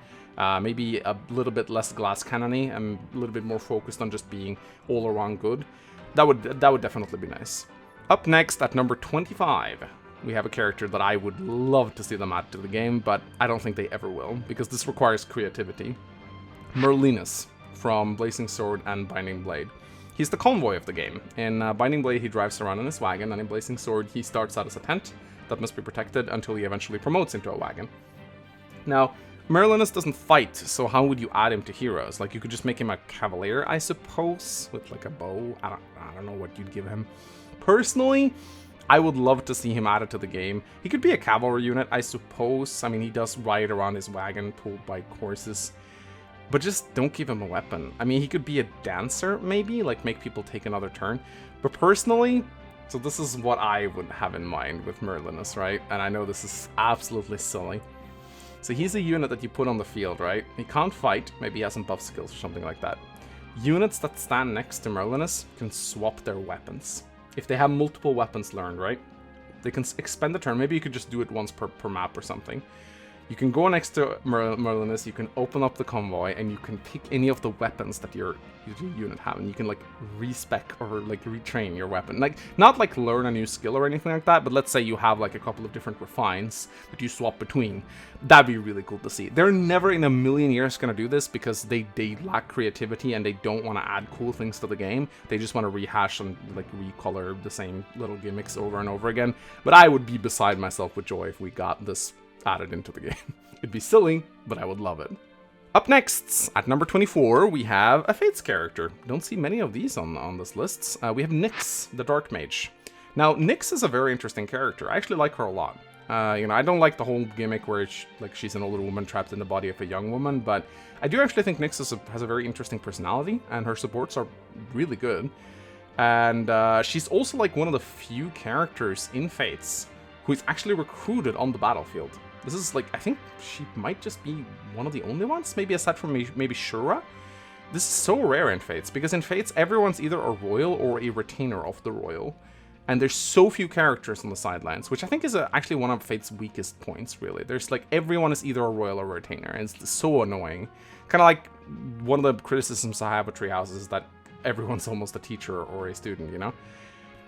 Maybe a little bit less glass cannony and a little bit more focused on just being all-around good. That would definitely be nice. Up next, at number 25, we have a character that I would love to see them add to the game, but I don't think they ever will, because this requires creativity. Merle Ennis from Blazing Sword and Binding Blade. He's the convoy of the game. In Binding Blade, he drives around in his wagon, and in Blazing Sword, he starts out as a tent that must be protected until he eventually promotes into a wagon. Now, Merle Ennis doesn't fight, so how would you add him to heroes? Like, you could just make him a cavalier, I suppose, with like a bow. I don't know what you'd give him. Personally, I would love to see him added to the game. He could be a cavalry unit, I suppose. I mean, he does ride around his wagon pulled by horses. But just don't give him a weapon. I mean, he could be a dancer, maybe, like make people take another turn. But personally, so this is what I would have in mind with Merle Ennis, right? And I know this is absolutely silly. So he's a unit that you put on the field, right? He can't fight. Maybe he has some buff skills or something like that. Units that stand next to Merle Ennis can swap their weapons. If they have multiple weapons learned, right? They can expend a turn. Maybe you could just do it once per map or something. You can go next to Merle Ennis, you can open up the convoy, and you can pick any of the weapons that your unit have, and you can like respec or like retrain your weapon. Like, not like learn a new skill or anything like that, but let's say you have like a couple of different refines that you swap between. That'd be really cool to see. They're never in a million years gonna do this because they lack creativity and they don't want to add cool things to the game. They just want to rehash and like recolor the same little gimmicks over and over again. But I would be beside myself with joy if we got this added into the game. It'd be silly, but I would love it. Up next, at number 24, we have a Fates character. Don't see many of these on this list. We have Nyx, the Dark Mage. Now, Nyx is a very interesting character. I actually like her a lot. I don't like the whole gimmick where she's an older woman trapped in the body of a young woman, but I do actually think Nyx has a very interesting personality, and her supports are really good. And she's also like one of the few characters in Fates who is actually recruited on the battlefield. This is like, I think she might just be one of the only ones, maybe aside from maybe Shura. This is so rare in Fates, because in Fates, everyone's either a royal or a retainer of the royal. And there's so few characters on the sidelines, which I think is actually one of Fate's weakest points, really. There's like, everyone is either a royal or a retainer, and it's so annoying. Kind of like, one of the criticisms I have of Treehouse is that everyone's almost a teacher or a student, you know?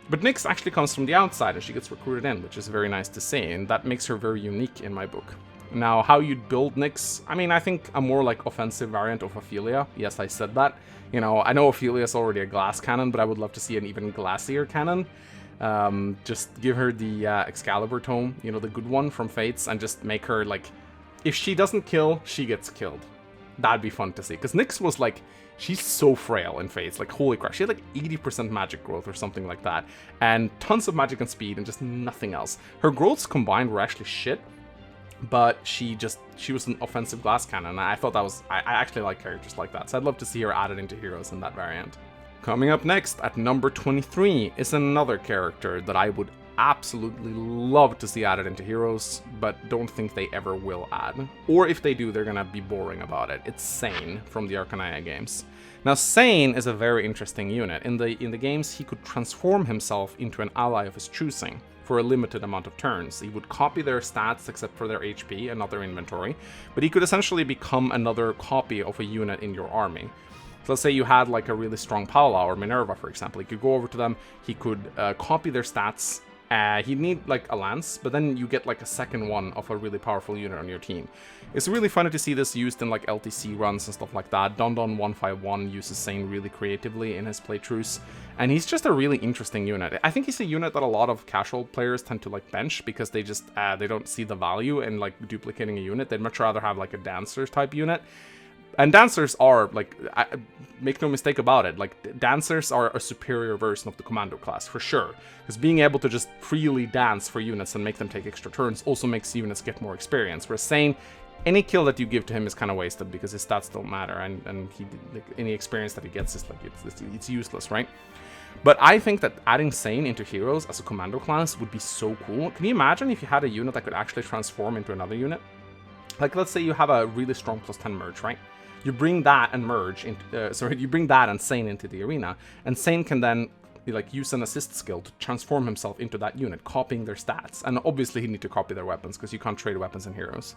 But Nyx actually comes from the outside, and she gets recruited in, which is very nice to see, and that makes her very unique in my book. Now, how you'd build Nyx, I mean, I think a more like offensive variant of Ophelia. Yes, I said that. You know, I know Ophelia is already a glass cannon, but I would love to see an even glassier cannon. Just give her the Excalibur tome, you know, the good one from Fates, and just make her like, if she doesn't kill, she gets killed. That'd be fun to see, because Nyx was like, she's so frail in Fates, like holy crap, she had like 80% magic growth or something like that, and tons of magic and speed and just nothing else. Her growths combined were actually shit, but she was an offensive glass cannon, and I thought that was, I actually like characters like that, so I'd love to see her added into Heroes in that variant. Coming up next, at number 23, is another character that I would absolutely love to see added into Heroes, but don't think they ever will add. Or if they do, they're gonna be boring about it. It's Sane from the Arcania games. Now, Sane is a very interesting unit. In the games, he could transform himself into an ally of his choosing for a limited amount of turns. He would copy their stats except for their HP and not their inventory, but he could essentially become another copy of a unit in your army. So let's say you had like a really strong Paula or Minerva, for example. He could go over to them, he could copy their stats. He'd need like a lance, but then you get like a second one of a really powerful unit on your team. It's really funny to see this used in like LTC runs and stuff like that. Don151 uses Sane really creatively in his playthroughs, and he's just a really interesting unit. I think he's a unit that a lot of casual players tend to like bench because they just they don't see the value in like duplicating a unit. They'd much rather have like a Dancers type unit. And Dancers are, like, make no mistake about it, like, Dancers are a superior version of the Commando class, for sure. Because being able to just freely dance for units and make them take extra turns also makes units get more experience. Whereas Sane, any kill that you give to him is kind of wasted because his stats don't matter, and he, like, any experience that he gets is, like, it's useless, right? But I think that adding Sane into Heroes as a Commando class would be so cool. Can you imagine if you had a unit that could actually transform into another unit? Like, let's say you have a really strong +10 merge, right? You bring that and merge into, you bring that and Sane into the arena, and Sane can then like use an assist skill to transform himself into that unit, copying their stats. And obviously he'd need to copy their weapons because you can't trade weapons in Heroes.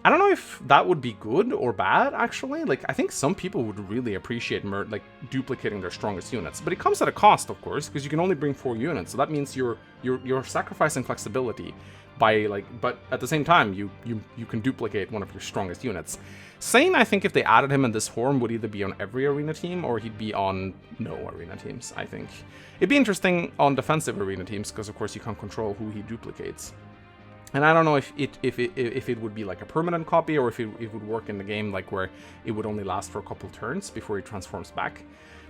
I don't know if that would be good or bad, actually. Like, I think some people would really appreciate like duplicating their strongest units, but it comes at a cost, of course, because you can only bring 4 units. So that means you're sacrificing flexibility by like, but at the same time you can duplicate one of your strongest units. Sane, I think if they added him in this form, would either be on every arena team or he'd be on no arena teams, I think. It'd be interesting on defensive arena teams because of course you can't control who he duplicates. And I don't know if it would be like a permanent copy or if it would work in the game like where it would only last for a couple turns before he transforms back.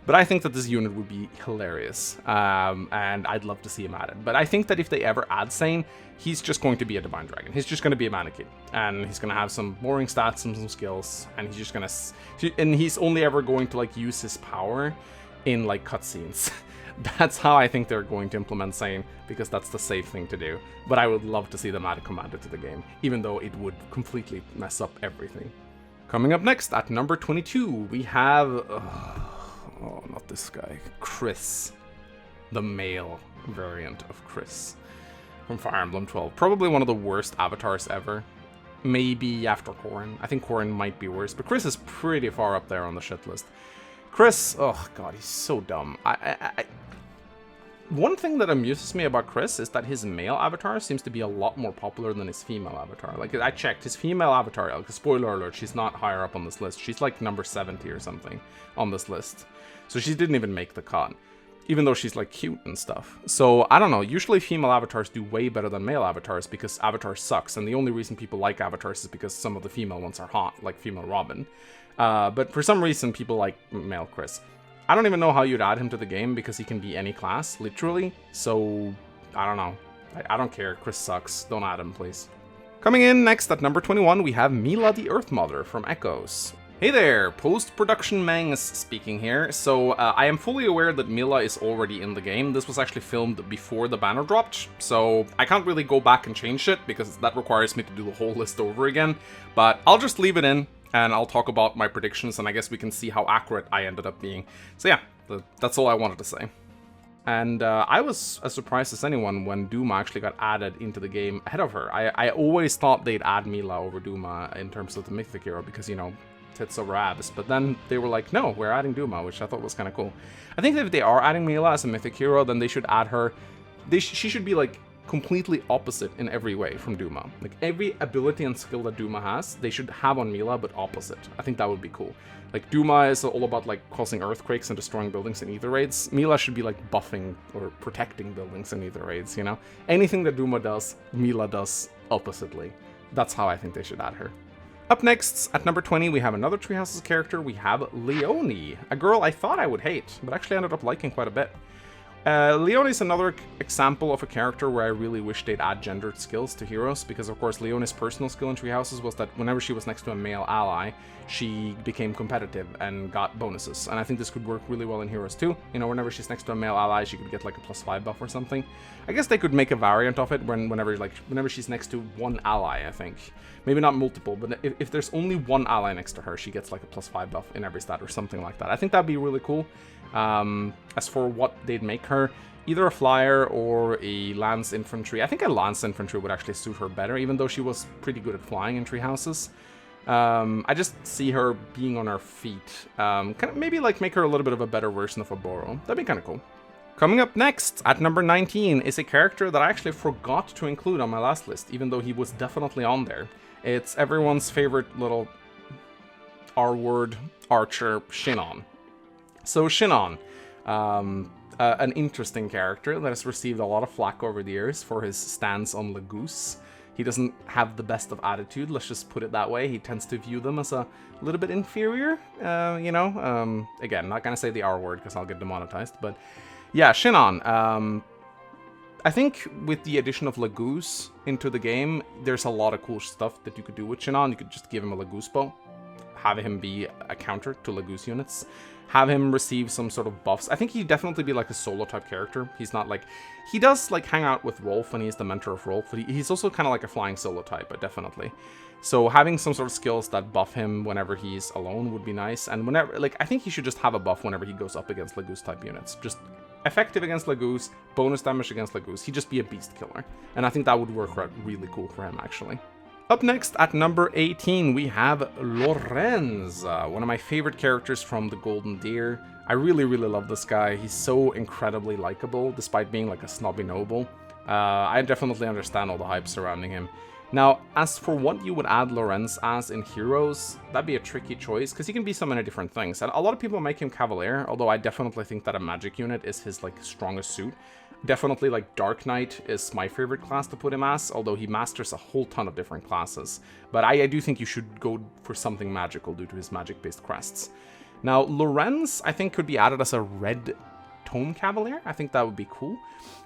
But I think that this unit would be hilarious, and I'd love to see him added. But I think that if they ever add Sane, he's just going to be a Divine Dragon. He's just going to be a mannequin, and he's going to have some boring stats and some skills, and he's just going to... And he's only ever going to, like, use his power in, like, cutscenes. That's how I think they're going to implement Sane, because that's the safe thing to do. But I would love to see them add a commander to the game, even though it would completely mess up everything. Coming up next, at number 22, we have... Oh, not this guy. Chris. The male variant of Chris from Fire Emblem 12. Probably one of the worst avatars ever. maybe after Corrin. I think Corrin might be worse, but Chris is pretty far up there on the shit list. Chris, oh god, he's so dumb. One thing that amuses me about Chris is that his male avatar seems to be a lot more popular than his female avatar. Like, I checked, his female avatar, like, spoiler alert, she's not higher up on this list. She's like number 70 or something on this list. So she didn't even make the cut, even though she's like cute and stuff. So, I don't know, usually female avatars do way better than male avatars because Avatar sucks, and the only reason people like avatars is because some of the female ones are hot, like female Robin. But for some reason, people like male Chris. I don't even know how you'd add him to the game because he can be any class, literally. So, I don't know. I don't care. Chris sucks. Don't add him, please. Coming in next at number 21, we have Mila the Earth Mother from Echoes. Hey there, post-production Mangs speaking here. So, I am fully aware that Mila is already in the game. This was actually filmed before the banner dropped, so I can't really go back and change it because that requires me to do the whole list over again. But I'll just leave it in, and I'll talk about my predictions, and I guess we can see how accurate I ended up being. So yeah, that's all I wanted to say. And I was as surprised as anyone when Duma actually got added into the game ahead of her. I always thought they'd add Mila over Duma in terms of the Mythic Hero because, you know, tits over abs. But then they were like, no, we're adding Duma, which I thought was kind of cool. I think that if they are adding Mila as a Mythic Hero, then they should add her. She should be like completely opposite in every way from Duma. Like every ability and skill that Duma has, they should have on Mila, but opposite. I think that would be cool. Like Duma is all about like causing earthquakes and destroying buildings in ether raids. Mila should be like buffing or protecting buildings in ether raids, you know? Anything that Duma does, Mila does oppositely. That's how I think they should add her. Up next, at number 20, we have another Treehouses character. We have Leonie, a girl I thought I would hate, but actually ended up liking quite a bit. Leonie is another example of a character where I really wish they'd add gendered skills to heroes, because of course Leonie's personal skill in Treehouses was that whenever she was next to a male ally, she became competitive and got bonuses. And I think this could work really well in Heroes too. You know, whenever she's next to a male ally, she could get like a +5 buff or something. I guess they could make a variant of it whenever she's next to one ally, I think. Maybe not multiple, but if there's only one ally next to her, she gets like a +5 buff in every stat or something like that. I think that'd be really cool. As for what they'd make her, either a flyer or a lance infantry. I think a lance infantry would actually suit her better, even though she was pretty good at flying in Treehouses. I just see her being on her feet. Kind of maybe like make her a little bit of a better version of a Boro. That'd be kind of cool. Coming up next, at number 19, is a character that I actually forgot to include on my last list, even though he was definitely on there. It's everyone's favorite little R-word archer, Shannon. So Shannon, an interesting character that has received a lot of flack over the years for his stance on Lagoose. He doesn't have the best of attitude, let's just put it that way. He tends to view them as a little bit inferior, you know. Again, not gonna say the R word because I'll get demonetized, but yeah, Shannon. I think with the addition of Lagoose into the game, there's a lot of cool stuff that you could do with Shannon. You could just give him a Lagoose bow, have him be a counter to Lagoose units, have him receive some sort of buffs. I think he'd definitely be like a solo type character. He's not like, he does like hang out with Rolf and he's the mentor of Rolf, but he's also kind of like a flying solo type, but definitely. So having some sort of skills that buff him whenever he's alone would be nice. And whenever, like, I think he should just have a buff whenever he goes up against Lagoose type units. Just effective against Lagoose, bonus damage against Lagoose. He'd just be a beast killer. And I think that would work out really cool for him, actually. Up next, at number 18, we have Lorenz, one of my favorite characters from the Golden Deer. I really, really love this guy. He's so incredibly likable, despite being like a snobby noble. I definitely understand all the hype surrounding him. Now, as for what you would add Lorenz as in Heroes, that'd be a tricky choice, because he can be so many different things. And a lot of people make him Cavalier, although I definitely think that a magic unit is his like strongest suit. Definitely, like, Dark Knight is my favorite class to put him as, although he masters a whole ton of different classes. But I do think you should go for something magical due to his magic-based crests. Now, Lorenz, I think, could be added as a red Tome Cavalier. I think that would be cool.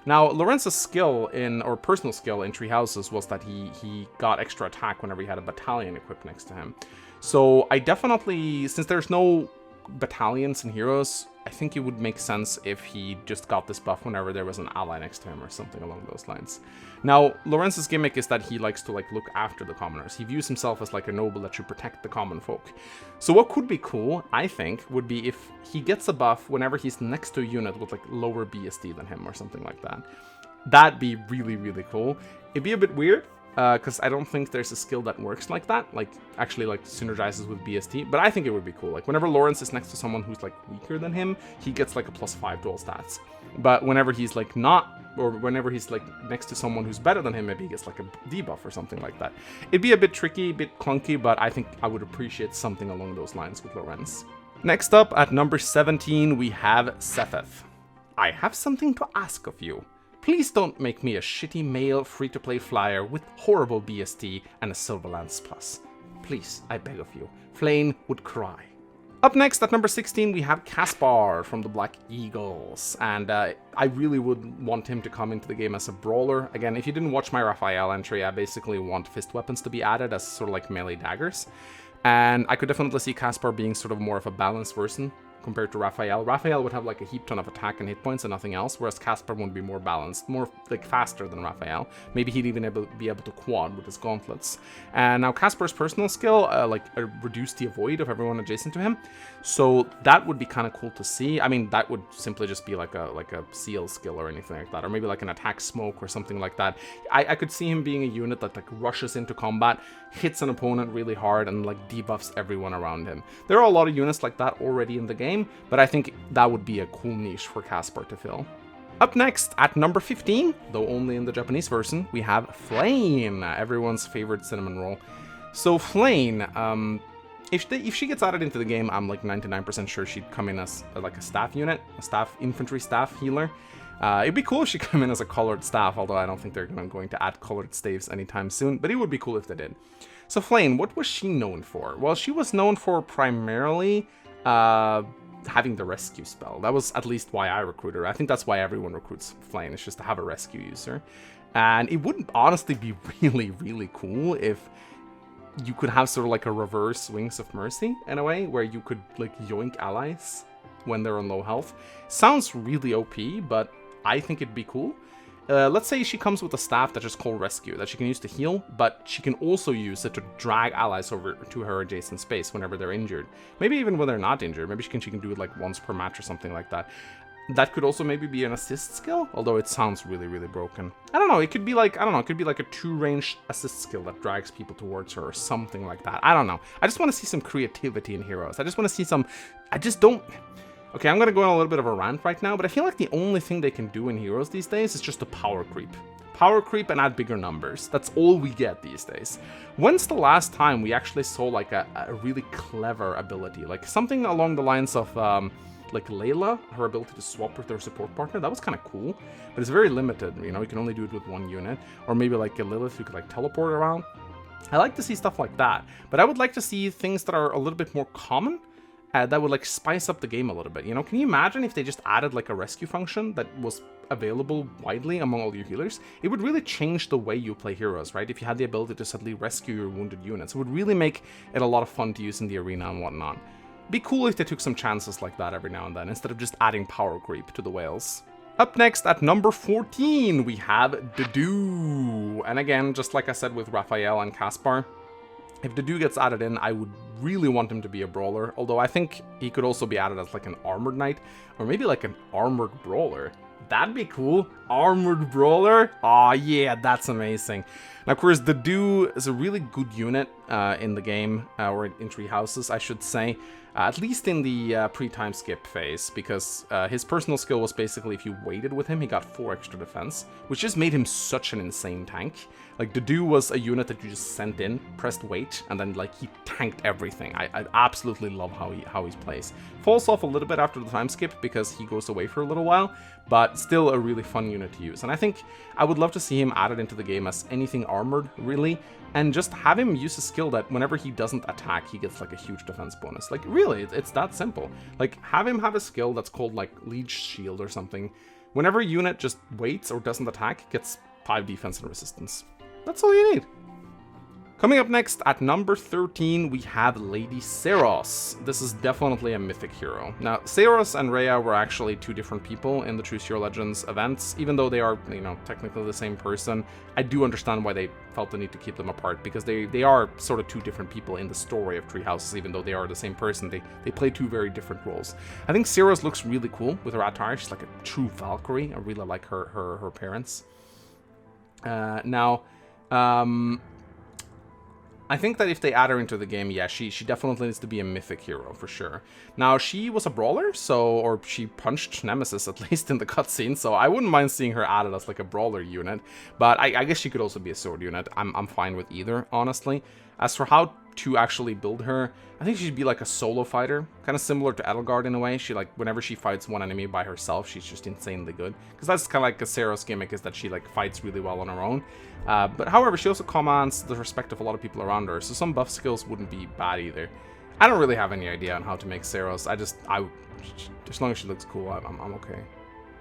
Now, Lorenz's skill or personal skill in Treehouses was that he got extra attack whenever he had a battalion equipped next to him. So I definitely, since there's no battalions and Heroes, I think it would make sense if he just got this buff whenever there was an ally next to him or something along those lines. Now, Lorenz's gimmick is that he likes to like look after the commoners. He views himself as like a noble that should protect the common folk. So what could be cool, I think, would be if he gets a buff whenever he's next to a unit with like lower BSD than him or something like that. That'd be really, really cool. It'd be a bit weird, because I don't think there's a skill that works like that, like actually like synergizes with BST, but I think it would be cool. Like whenever Lorenz is next to someone who's like weaker than him, he gets like a +5 to all stats. But whenever he's like not, or whenever he's like next to someone who's better than him, maybe he gets like a debuff or something like that. It'd be a bit tricky, a bit clunky, but I think I would appreciate something along those lines with Lorenz. Next up, at number 17, we have Seth. I have something to ask of you. Please don't make me a shitty male free-to-play flyer with horrible BST and a Silver Lance Plus. Please, I beg of you. Flane would cry. Up next, at number 16, we have Kaspar from the Black Eagles, and I really would want him to come into the game as a brawler. Again, if you didn't watch my Raphael entry, I basically want fist weapons to be added as sort of like melee daggers, and I could definitely see Kaspar being sort of more of a balanced version compared to Raphael. Raphael would have like a heap ton of attack and hit points and nothing else, whereas Kaspar would be more balanced, more like faster than Raphael. Maybe he'd even be able to quad with his gauntlets. And now Kaspar's personal skill, reduce the avoid of everyone adjacent to him. So that would be kind of cool to see. I mean, that would simply just be like a seal skill or anything like that, or maybe like an attack smoke or something like that. I could see him being a unit that like rushes into combat, hits an opponent really hard, and like debuffs everyone around him. There are a lot of units like that already in the game, but I think that would be a cool niche for Kaspar to fill. Up next, at number 15, though only in the Japanese version, we have Flane, everyone's favorite cinnamon roll. So Flane, if she gets added into the game, I'm like 99% sure she'd come in as like a staff unit, a infantry staff healer. It'd be cool if she came in as a colored staff, although I don't think they're going to add colored staves anytime soon, but it would be cool if they did. So Flane, what was she known for? Well, she was known for primarily having the rescue spell. That was at least why I recruited her. I think that's why everyone recruits Flane, it's just to have a rescue user. And it would honestly be really, really cool if you could have sort of like a reverse Wings of Mercy in a way, where you could like yoink allies when they're on low health. Sounds really OP, but I think it'd be cool. Let's say she comes with a staff that's just called Rescue, that she can use to heal, but she can also use it to drag allies over to her adjacent space whenever they're injured. Maybe even when they're not injured. Maybe she can do it like once per match or something like that. That could also maybe be an assist skill, although it sounds really, really broken. I don't know, it could be like, it could be like a 2-range assist skill that drags people towards her or something like that. I don't know. I just want to see some creativity in heroes. I just want to see some, okay, I'm going to go on a little bit of a rant right now, but I feel like the only thing they can do in Heroes these days is just a power creep. Power creep and add bigger numbers. That's all we get these days. When's the last time we actually saw like a really clever ability? Like something along the lines of like Layla, her ability to swap with her support partner. That was kind of cool, but it's very limited. You know, you can only do it with one unit. Or maybe like a Lilith who could like teleport around. I like to see stuff like that, but I would like to see things that are a little bit more common. That would like spice up the game a little bit, you know? Can you imagine if they just added like a rescue function that was available widely among all your healers? It would really change the way you play heroes, right? If you had the ability to suddenly rescue your wounded units, it would really make it a lot of fun to use in the arena and whatnot. It'd be cool if they took some chances like that every now and then, instead of just adding power creep to the whales. Up next, at number 14, we have Dedue. And again, just like I said with Raphael and Kaspar, if Dedue gets added in, I would really want him to be a brawler, although I think he could also be added as like an armored knight, or maybe like an armored brawler. That'd be cool. Armored brawler? Oh yeah, that's amazing. Now, of course, Dedue is a really good unit in the game, or in Tree Houses, I should say. At least in the pre-time skip phase, because his personal skill was basically if you waited with him, he got 4 extra defense, which just made him such an insane tank. Like, Dedue was a unit that you just sent in, pressed wait, and then like he tanked everything. I absolutely love how he plays. Falls off a little bit after the time skip because he goes away for a little while, but still a really fun unit to use. And I think I would love to see him added into the game as anything armored, really, and just have him use a skill that whenever he doesn't attack, he gets like a huge defense bonus. Like, really, it's that simple. Like, have him have a skill that's called like Liege Shield or something. Whenever a unit just waits or doesn't attack, it gets 5 defense and resistance. That's all you need. Coming up next, at number 13, we have Lady Seros. This is definitely a mythic hero. Now, Seros and Raya were actually 2 different people in the Choose Your Legends events. Even though they are, you know, technically the same person, I do understand why they felt the need to keep them apart, because they are sort of 2 different people in the story of Tree Houses. Even though they are the same person, they play 2 very different roles. I think Seros looks really cool with her attire. She's like a true Valkyrie. I really like her appearance. Now, I think that if they add her into the game, yeah, she definitely needs to be a mythic hero, for sure. Now, she was a brawler, or she punched Nemesis, at least in the cutscene, so I wouldn't mind seeing her added as, like, a brawler unit. But I guess she could also be a sword unit. I'm fine with either, honestly. As for how to actually build her, I think she'd be like a solo fighter, kind of similar to Edelgard in a way. She, like, whenever she fights one enemy by herself, she's just insanely good. Because that's kind of like Casero's gimmick, is that she, like, fights really well on her own. But however, she also commands the respect of a lot of people around her, so some buff skills wouldn't be bad either. I don't really have any idea on how to make Seros. As long as she looks cool, I'm okay.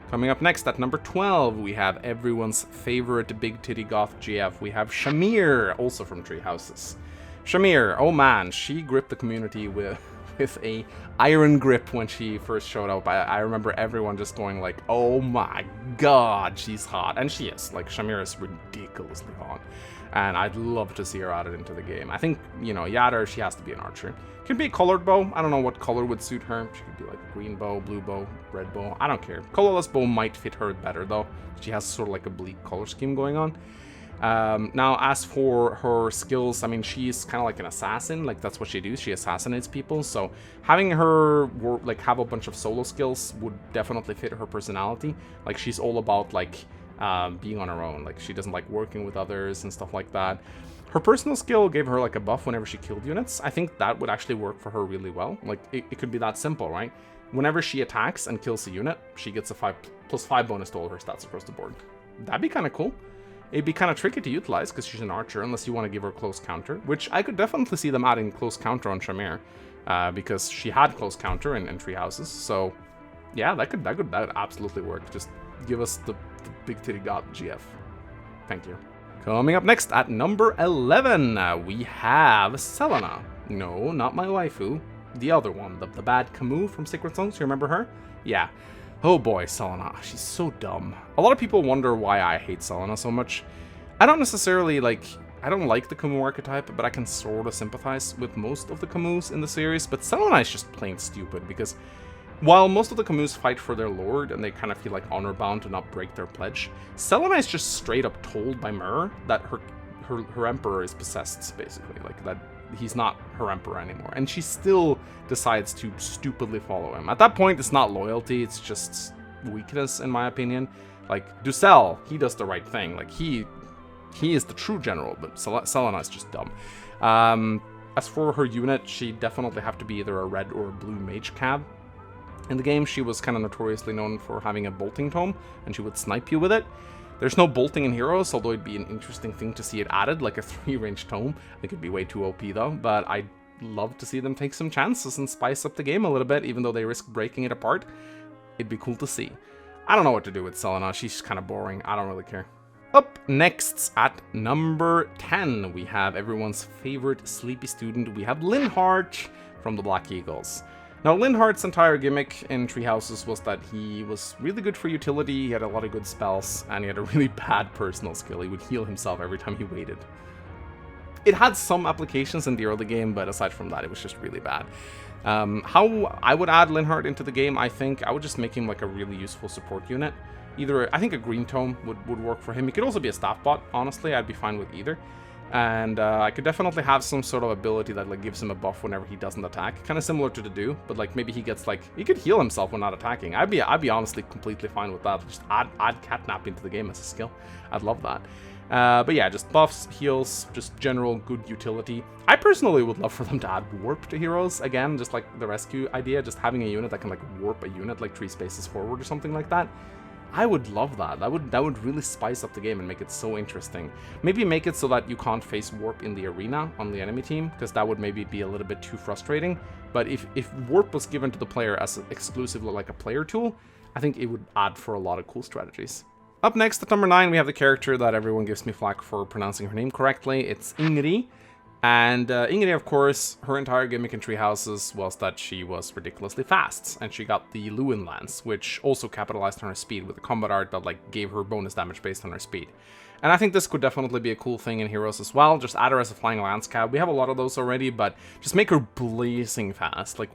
Coming up next at number 12, we have everyone's favorite big titty goth GF. We have Shamir, also from Tree Houses. Shamir, oh man, she gripped the community with a iron grip when she first showed up. I remember everyone just going like, oh my god, she's hot. And she is. Like, Shamir is ridiculously hot. And I'd love to see her added into the game. I think, you know, Yadder, she has to be an archer. Could be a colored bow. I don't know what color would suit her. She could be like a green bow, blue bow, red bow. I don't care. Colorless bow might fit her better, though. She has sort of like a bleak color scheme going on. Now, as for her skills, I mean, she's kind of like an assassin. Like, that's what she does. She assassinates people. So having her have a bunch of solo skills would definitely fit her personality. Like, she's all about like being on her own. Like, she doesn't like working with others and stuff like that. Her personal skill gave her like a buff whenever she killed units. I think that would actually work for her really well. Like, it could be that simple, right? Whenever she attacks and kills a unit, she gets a +5 bonus to all her stats across the board. That'd be kind of cool. It'd be kind of tricky to utilize because she's an archer, unless you want to give her close counter, which I could definitely see them adding close counter on Shamir, because she had close counter in Tree Houses. So yeah, that would absolutely work. Just give us the big titty god GF. Thank you. Coming up next at number 11, we have Solana. No, not my waifu. The other one, the bad Camus from Secret Songs. You remember her? Yeah. Oh boy, Solana. She's so dumb. A lot of people wonder why I hate Solana so much. I don't necessarily I don't like the Camus archetype, but I can sort of sympathize with most of the Camus in the series. But Solana is just plain stupid, because while most of the Camus fight for their lord and they kind of feel like honor bound to not break their pledge, Solana is just straight up told by Merle that her emperor is possessed, basically. Like, that he's not her emperor anymore, and she still decides to stupidly follow him. At that point, it's not loyalty, it's just weakness, in my opinion. Like, Ducel, he does the right thing. Like, he is the true general, but Solana is just dumb. As for her unit, she definitely have to be either a red or a blue mage cab. In the game, she was kind of notoriously known for having a bolting tome, and she would snipe you with it. There's no bolting in Heroes, although it'd be an interesting thing to see it added, like a 3-range tome. I think it'd be way too OP though, but I'd love to see them take some chances and spice up the game a little bit, even though they risk breaking it apart. It'd be cool to see. I don't know what to do with Solana, she's kind of boring, I don't really care. Up next at number 10, we have everyone's favorite sleepy student. We have Hart from the Black Eagles. Now, Hart's entire gimmick in Tree Houses was that he was really good for utility, he had a lot of good spells, and he had a really bad personal skill. He would heal himself every time he waited. It had some applications in the early game, but aside from that, it was just really bad. How I would add Hart into the game, I think I would just make him like a really useful support unit. Either, I think a green tome would work for him. He could also be a staff bot, honestly, I'd be fine with either. And I could definitely have some sort of ability that like gives him a buff whenever he doesn't attack, kind of similar to the Do, but like maybe he gets like, he could heal himself when not attacking. I'd be honestly completely fine with that. Just add catnap into the game as a skill. I'd love that. But yeah, just buffs, heals, just general good utility. I personally would love for them to add warp to heroes again, just like the rescue idea, just having a unit that can like warp a unit like 3 spaces forward or something like that. I would love that. That would really spice up the game and make it so interesting. Maybe make it so that you can't face warp in the arena on the enemy team, because that would maybe be a little bit too frustrating. But if warp was given to the player as exclusively like a player tool, I think it would add for a lot of cool strategies. Up next at number 9, we have the character that everyone gives me flack for pronouncing her name correctly. It's Ingrid. And Ingrid, of course, her entire gimmick in Tree Houses was that she was ridiculously fast, and she got the Lewin Lance, which also capitalized on her speed with a combat art that like gave her bonus damage based on her speed. And I think this could definitely be a cool thing in Heroes as well. Just add her as a flying lance cab. We have a lot of those already, but just make her blazing fast. Like,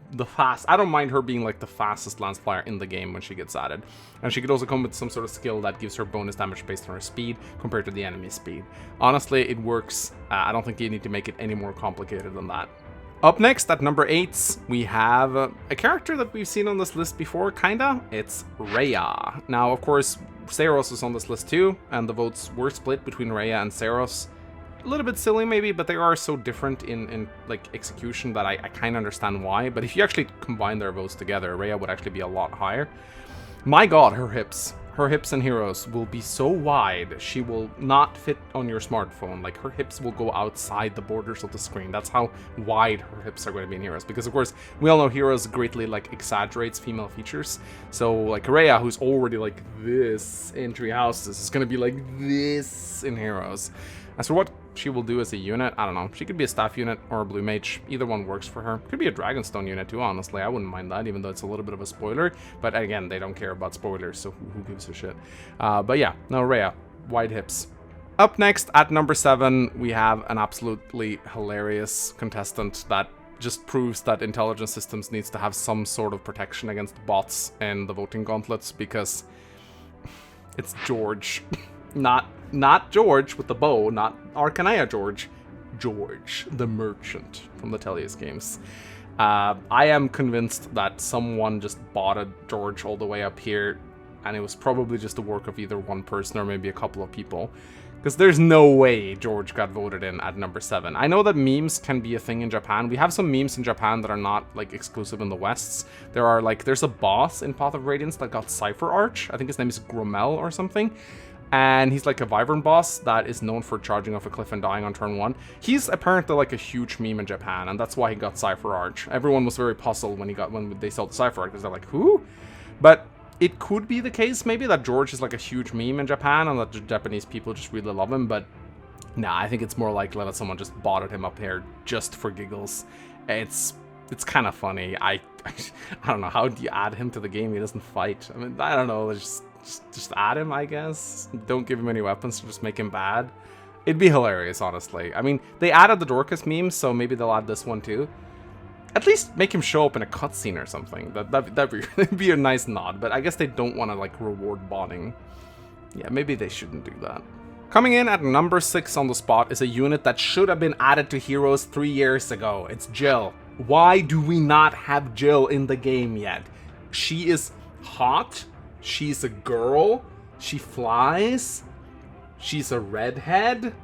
I don't mind her being, like, the fastest lance flyer in the game when she gets added. And she could also come with some sort of skill that gives her bonus damage based on her speed compared to the enemy speed. Honestly, it works. I don't think you need to make it any more complicated than that. Up next, at number 8, we have a character that we've seen on this list before, kinda. It's Raya. Now, of course, Saros is on this list too, and the votes were split between Raya and Saros. A little bit silly maybe, but they are so different in like execution that I kind of understand why. But if you actually combine their votes together, Raya would actually be a lot higher. My god, her hips in Heroes will be so wide, she will not fit on your smartphone. Like, her hips will go outside the borders of the screen. That's how wide her hips are going to be in Heroes. Because, of course, we all know Heroes greatly, like, exaggerates female features. So, like, Raya, who's already, like, this in Three Houses, is going to be, like, this in Heroes. As for what she will do as a unit, I don't know. She could be a staff unit or a blue mage. Either one works for her. Could be a Dragonstone unit too, honestly. I wouldn't mind that, even though it's a little bit of a spoiler. But again, they don't care about spoilers, so who gives a shit? But yeah, no, Raya. Wide hips. Up next, at number 7, we have an absolutely hilarious contestant that just proves that intelligence systems needs to have some sort of protection against bots in the voting gauntlets, because it's George. Not George with the bow, not Arcanaya George. George, the merchant from the Tellius games. I am convinced that someone just botted George all the way up here, and it was probably just the work of either one person or maybe a couple of people. Because there's no way George got voted in at number 7. I know that memes can be a thing in Japan. We have some memes in Japan that are not, like, exclusive in the Wests. There's a boss in Path of Radiance that got Cypher Arch. I think his name is Gromel or something. And he's like a Wyvern boss that is known for charging off a cliff and dying on turn 1. He's apparently like a huge meme in Japan, and that's why he got Cypher Arch. Everyone was very puzzled when they saw the Cypher Arch, because they're like, who? But it could be the case, maybe, that George is like a huge meme in Japan, and that the Japanese people just really love him, but nah, I think it's more likely that someone just botted him up here just for giggles. It's kind of funny. I don't know, how do you add him to the game? He doesn't fight. I mean, I don't know, just add him, I guess. Don't give him any weapons to just make him bad. It'd be hilarious, honestly. I mean, they added the Dorcas meme, so maybe they'll add this one too. At least make him show up in a cutscene or something. That'd be a nice nod, but I guess they don't want to, like, reward botting. Yeah, maybe they shouldn't do that. Coming in at number 6 on the spot is a unit that should have been added to Heroes 3 years ago. It's Jill. Why do we not have Jill in the game yet? She is hot. She's a girl. She flies. She's a redhead.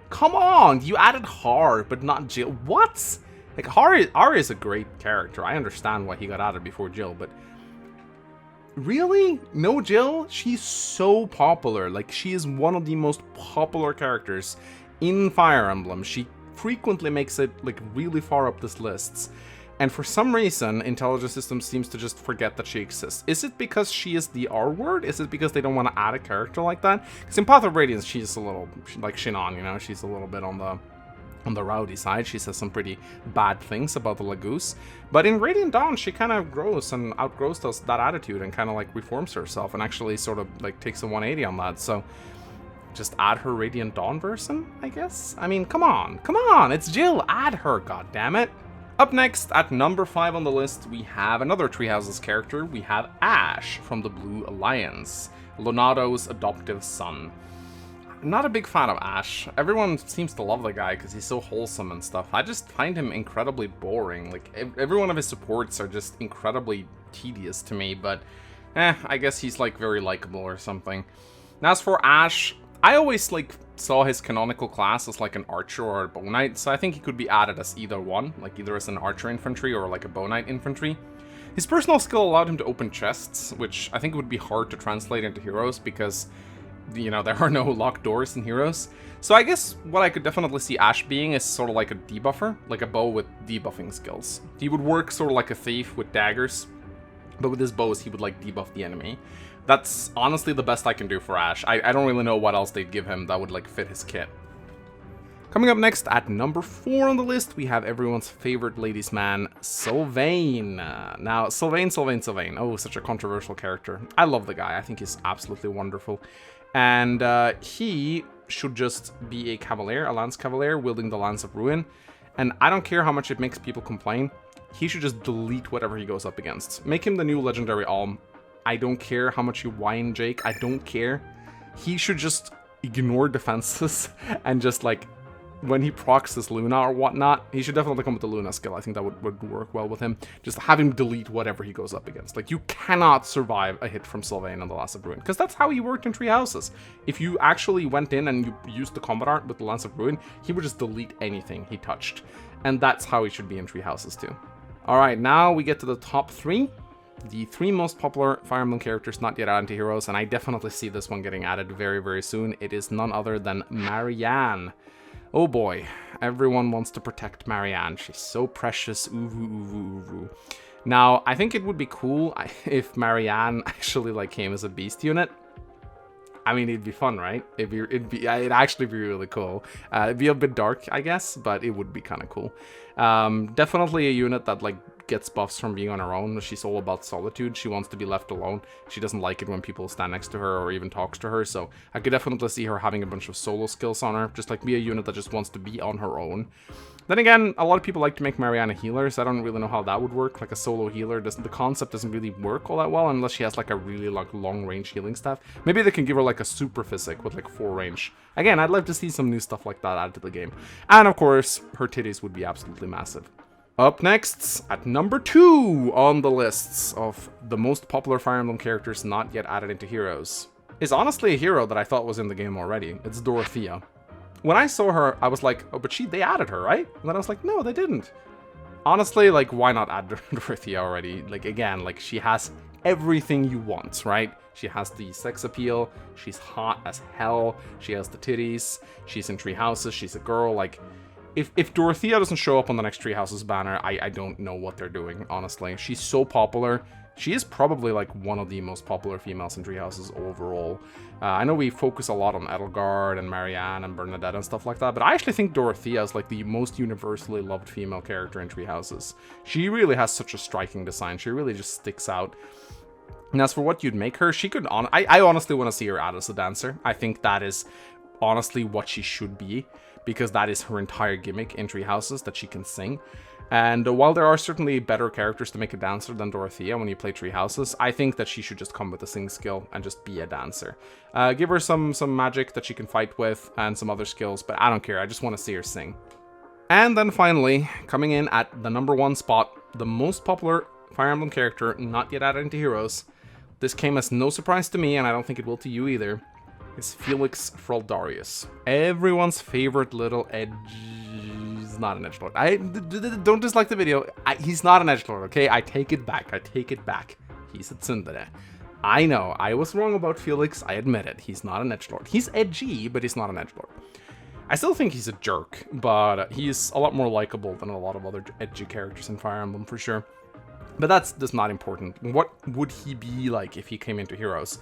Come on, you added Hart, but not Jill. What? Like, Hart is a great character. I understand why he got added before Jill, but really? No Jill? She's so popular. Like, she is one of the most popular characters in Fire Emblem. She frequently makes it, like, really far up this lists. And for some reason, Intelligence Systems seems to just forget that she exists. Is it because she is the R word? Is it because they don't want to add a character like that? Because in Path of Radiance, she's a little, like Shannon, you know? She's a little bit on the rowdy side. She says some pretty bad things about the Lagoose. But in Radiant Dawn, she kind of grows and outgrows that attitude and kind of, like, reforms herself and actually sort of, like, takes a 180 on that. So just add her Radiant Dawn version, I guess? I mean, come on, it's Jill, add her, goddammit. Up next, at number 5 on the list, we have another Three Houses character. We have Ash from the Blue Alliance, Lonato's adoptive son. I'm not a big fan of Ash. Everyone seems to love the guy because he's so wholesome and stuff. I just find him incredibly boring. Like, every one of his supports are just incredibly tedious to me, but I guess he's, like, very likable or something. Now, as for Ash, I always, like, saw his canonical class as, like, an archer or a bow knight, so I think he could be added as either one, like, either as an archer infantry or, like, a bow knight infantry. His personal skill allowed him to open chests, which I think would be hard to translate into Heroes because, you know, there are no locked doors in Heroes. So I guess what I could definitely see Ash being is sort of like a debuffer, like a bow with debuffing skills. He would work sort of like a thief with daggers, but with his bows he would, like, debuff the enemy. That's honestly the best I can do for Ash. I don't really know what else they'd give him that would, like, fit his kit. Coming up next, at number 4 on the list, we have everyone's favorite ladies' man, Sylvain. Now, Sylvain. Oh, such a controversial character. I love the guy. I think he's absolutely wonderful. And he should just be a Cavalier, a Lance Cavalier, wielding the Lance of Ruin. And I don't care how much it makes people complain. He should just delete whatever he goes up against. Make him the new Legendary Alm. I don't care how much you whine, Jake. I don't care. He should just ignore defenses and just, like, when he procs this Luna or whatnot, he should definitely come with the Luna skill. I think that would work well with him. Just have him delete whatever he goes up against. Like, you cannot survive a hit from Sylvain on the Lance of Ruin, because that's how he worked in Three Houses. If you actually went in and you used the combat art with the Lance of Ruin, he would just delete anything he touched. And that's how he should be in Three Houses too. Alright, now we get to the top 3. The 3 most popular Fire Emblem characters not yet added to Heroes, and I definitely see this one getting added very, very soon. It is none other than Marianne. Oh boy, everyone wants to protect Marianne. She's so precious. Ooh. Now, I think it would be cool if Marianne actually like came as a beast unit. I mean, it'd be fun, right? It'd actually be really cool. It'd be a bit dark, I guess, but it would be kind of cool. Definitely a unit that like gets buffs from being on her own. She's all about solitude. She wants to be left alone. She doesn't like it when people stand next to her or even talks to her. So I could definitely see her having a bunch of solo skills on her, just like be a unit that just wants to be on her own. Then again, a lot of people like to make Marianne a healer, so I don't really know how that would work. Like a solo healer, the concept doesn't really work all that well unless she has like a really like long range healing staff. Maybe they can give her like a super physic with like 4 range. Again, I'd love to see some new stuff like that added to the game. And of course, her titties would be absolutely massive. Up next, at number 2 on the lists of the most popular Fire Emblem characters not yet added into Heroes, is honestly a hero that I thought was in the game already. It's Dorothea. When I saw her, I was like, oh, but they added her, right? And then I was like, no, they didn't. Honestly, like, why not add Dorothea already? Like, again, like, she has everything you want, right? She has the sex appeal, she's hot as hell, she has the titties, she's in Three Houses, she's a girl, like... If Dorothea doesn't show up on the next Three Houses banner, I don't know what they're doing, honestly. She's so popular. She is probably like one of the most popular females in Three Houses overall. I know we focus a lot on Edelgard and Marianne and Bernadette and stuff like that, but I actually think Dorothea is like the most universally loved female character in Three Houses. She really has such a striking design. She really just sticks out. And as for what you'd make her, she could... I honestly want to see her add as a dancer. I think that is honestly what she should be, because that is her entire gimmick in Three Houses, that she can sing. And while there are certainly better characters to make a dancer than Dorothea when you play Three Houses, I think that she should just come with a sing skill and just be a dancer. Give her some magic that she can fight with and some other skills, but I don't care, I just want to see her sing. And then finally, coming in at the number 1 spot, the most popular Fire Emblem character not yet added into Heroes. This came as no surprise to me, and I don't think it will to you either. Is Felix Fraldarius. Everyone's favorite little edge... He's not an edgelord. I don't dislike the video. He's not an edgelord, okay? I take it back. He's a tsundere. I know. I was wrong about Felix. I admit it. He's not an edgelord. He's edgy, but he's not an edgelord. I still think he's a jerk, but he's a lot more likable than a lot of other edgy characters in Fire Emblem, for sure. But that's just not important. What would he be like if he came into Heroes?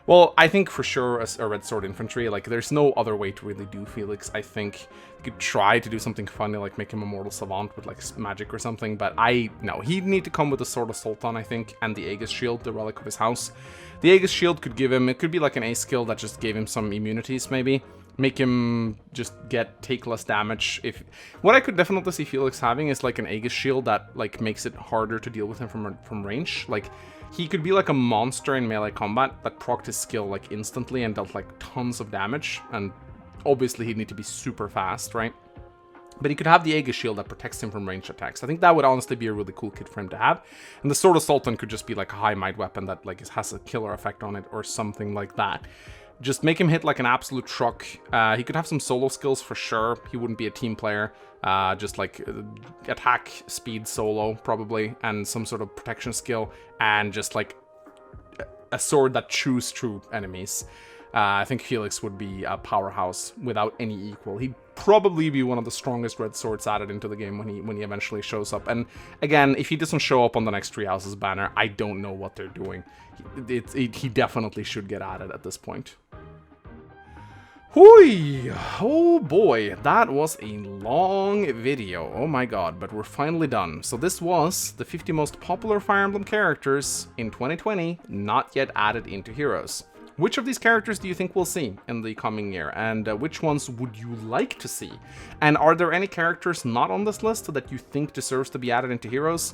Well, I think for sure as a Red Sword Infantry, like, there's no other way to really do Felix. I think you could try to do something funny, like make him a Mortal Savant with, like, magic or something, but no, he'd need to come with the Sword of Sultan, I think, and the Aegis Shield, the relic of his house. The Aegis Shield could give him, it could be like an A skill that just gave him some immunities, maybe. Make him just take less damage. What I could definitely see Felix having is, like, an Aegis Shield that, like, makes it harder to deal with him from range. Like, he could be like a monster in melee combat that procced his skill like instantly and dealt like tons of damage, and obviously he'd need to be super fast, right? But he could have the Aegis Shield that protects him from ranged attacks. I think that would honestly be a really cool kit for him to have. And the Sword of Sultan could just be like a high might weapon that like has a killer effect on it or something like that. Just make him hit like an absolute truck. He could have some solo skills for sure. He wouldn't be a team player. Just like attack speed solo probably, and some sort of protection skill, and just like a sword that chews through enemies. I think Felix would be a powerhouse without any equal. He'd probably be one of the strongest red swords added into the game when he eventually shows up. And again, if he doesn't show up on the next Three Houses banner, I don't know what they're doing. He definitely should get added at this point. Hoi! Oh boy, that was a long video. Oh my god, but we're finally done. So this was the 50 most popular Fire Emblem characters in 2020, not yet added into Heroes. Which of these characters do you think we'll see in the coming year, and which ones would you like to see? And are there any characters not on this list that you think deserves to be added into Heroes?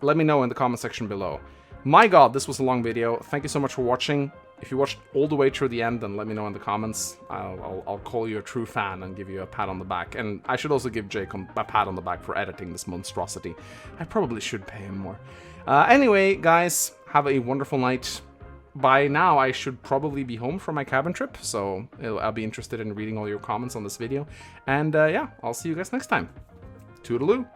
Let me know in the comment section below. My god, this was a long video. Thank you so much for watching. If you watched all the way through the end, then let me know in the comments. I'll call you a true fan and give you a pat on the back. And I should also give Jake a pat on the back for editing this monstrosity. I probably should pay him more. Anyway, guys, have a wonderful night. By now, I should probably be home from my cabin trip, so I'll be interested in reading all your comments on this video. And yeah, I'll see you guys next time. Toodaloo!